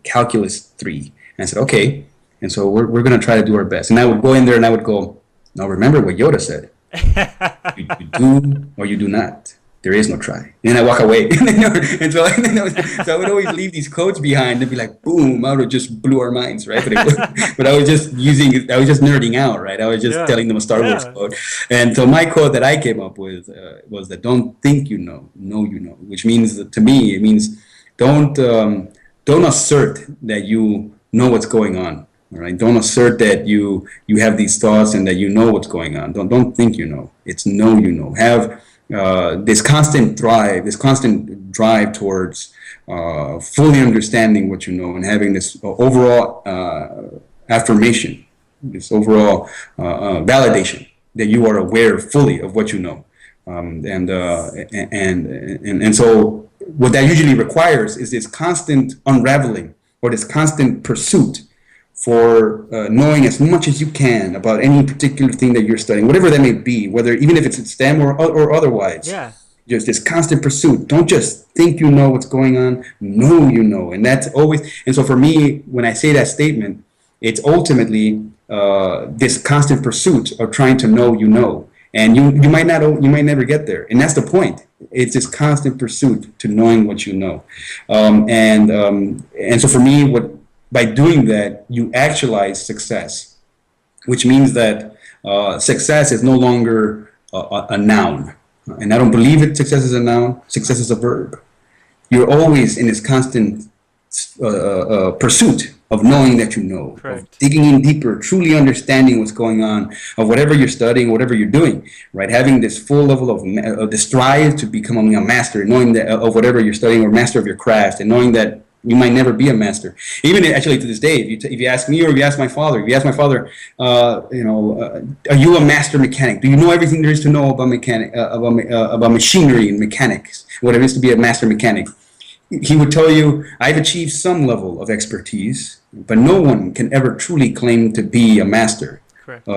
calculus 3. And I said, okay. And so we're going to try to do our best. And I would go in there and I would go, now remember what Yoda said. You do or you do not. There is no try. And then I walk away. And so I would always leave these quotes behind and be like, boom, Mauro just blew our minds, right? But I was just nerding out, right? I was just telling them a Star Wars quote. And so my quote that I came up with was that don't think you know you know, which means, to me, it means don't assert that you know what's going on. All right. Don't assert that you have these thoughts and that you know what's going on. Don't think you know. It's know you know. Have this constant drive towards fully understanding what you know, and having this overall affirmation, this overall validation that you are aware fully of what you know. And so what that usually requires is this constant unraveling, or this constant pursuit for knowing as much as you can about any particular thing that you're studying, whatever that may be, whether even if it's at STEM or otherwise. Yeah. Just this constant pursuit. Don't just think you know what's going on. Know you know, and that's always. And so for me, when I say that statement, it's ultimately this constant pursuit of trying to know you know, and you might never get there, and that's the point. It's this constant pursuit to knowing what you know, and so for me, by doing that, you actualize success, which means that success is no longer a noun. And I don't believe it. Success is a noun. Success is a verb. You're always in this constant pursuit of knowing that you know, of digging in deeper, truly understanding what's going on, of whatever you're studying, whatever you're doing, right? Having this full level of this drive to becoming a master, knowing that of whatever you're studying, or master of your craft, and knowing that you might never be a master. Even actually to this day, if you ask me, or if you ask my father, are you a master mechanic? Do you know everything there is to know about about machinery and mechanics, what it is to be a master mechanic? He would tell you, I've achieved some level of expertise, but no one can ever truly claim to be a master. Correct.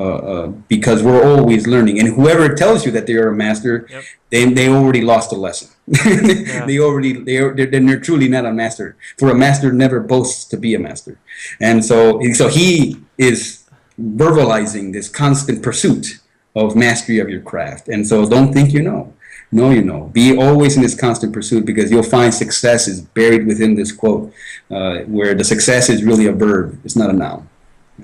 Because we're always learning, and whoever tells you that they are a master, they already lost a lesson. They're truly not a master. For a master never boasts to be a master, and so he is verbalizing this constant pursuit of mastery of your craft. And so don't think you know. Know you know. Be always in this constant pursuit, because you'll find success is buried within this quote, where the success is really a verb. It's not a noun.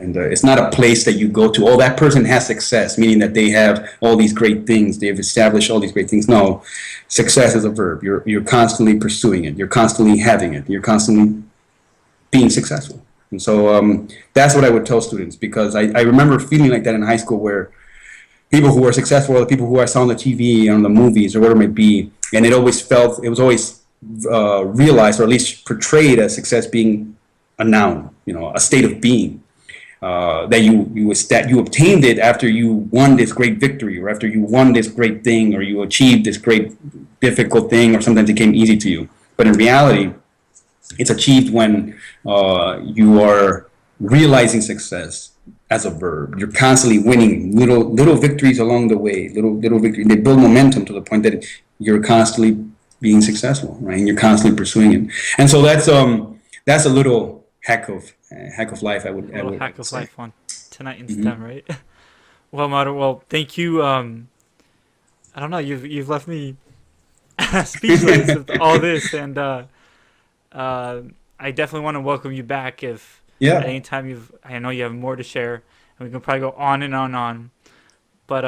And it's not a place that you go to, oh, that person has success, meaning that they have all these great things, they've established all these great things. No, success is a verb. You're constantly pursuing it. You're constantly having it. You're constantly being successful. And so that's what I would tell students, because I remember feeling like that in high school, where people who were successful, or the people who I saw on the TV, on the movies, or whatever it may be, and it was always realized, or at least portrayed, as success being a noun, a state of being. That you obtained it after you won this great victory, or after you won this great thing, or you achieved this great difficult thing, or sometimes it came easy to you. But in reality, it's achieved when you are realizing success as a verb. You're constantly winning little victories along the way, little victories. They build momentum to the point that you're constantly being successful, right? And you're constantly pursuing it. And so that's a little hack of life. I would hack of say. life one. tonight in STEM, right? Well, Mauro, well, thank you. I don't know. You've left me speechless with all this, and I definitely want to welcome you back if at Yeah. any time I know you have more to share, and we can probably go on and on and on. But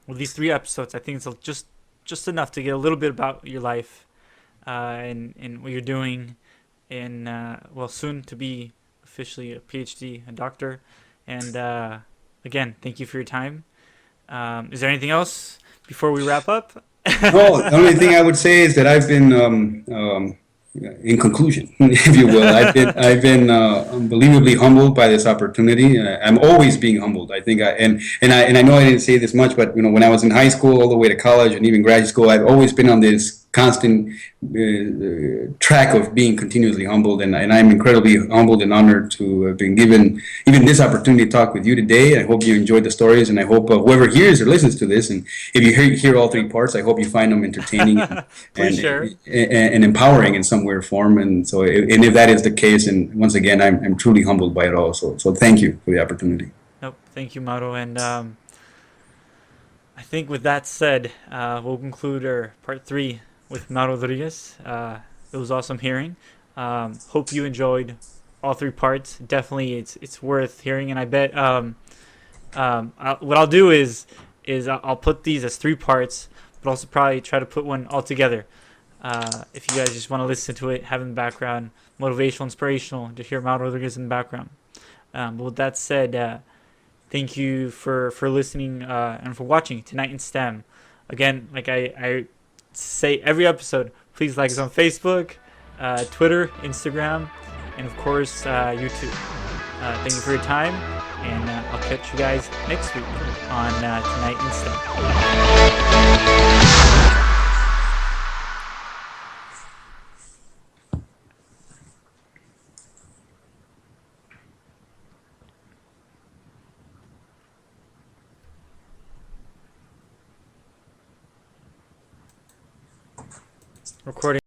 with these 3 episodes, I think it's just enough to get a little bit about your life, and what you're doing, and well, soon to be officially a PhD, a doctor, and again, thank you for your time. Is there anything else before we wrap up? No, the only thing I would say is that I've been, in conclusion, if you will, I've been unbelievably humbled by this opportunity. I'm always being humbled. I think, and I know I didn't say this much, but when I was in high school, all the way to college, and even graduate school, I've always been on this constant track of being continuously humbled, and I'm incredibly humbled and honored to have been given even this opportunity to talk with you today. I hope you enjoyed the stories, and I hope whoever hears or listens to this, and if you hear all 3 parts, I hope you find them entertaining Please share. and empowering in some way or form. And so, and if that is the case, and once again, I'm truly humbled by it all. So thank you for the opportunity. Nope. Thank you, Mauro. And I think with that said, we'll conclude our part 3 with Mauro Rodriguez. It was awesome hearing. Hope you enjoyed all 3 parts. Definitely, it's worth hearing. And I bet what I'll do is I'll put these as 3 parts, but also probably try to put one all together. If you guys just want to listen to it, have in the background, motivational, inspirational, to hear Mauro Rodriguez in the background. But with that said, thank you for listening and for watching Tonight in STEM. Again, like I say every episode, please like us on Facebook, Twitter, Instagram, and of course YouTube. Thank you for your time, and I'll catch you guys next week on Tonight in STEM. Recording.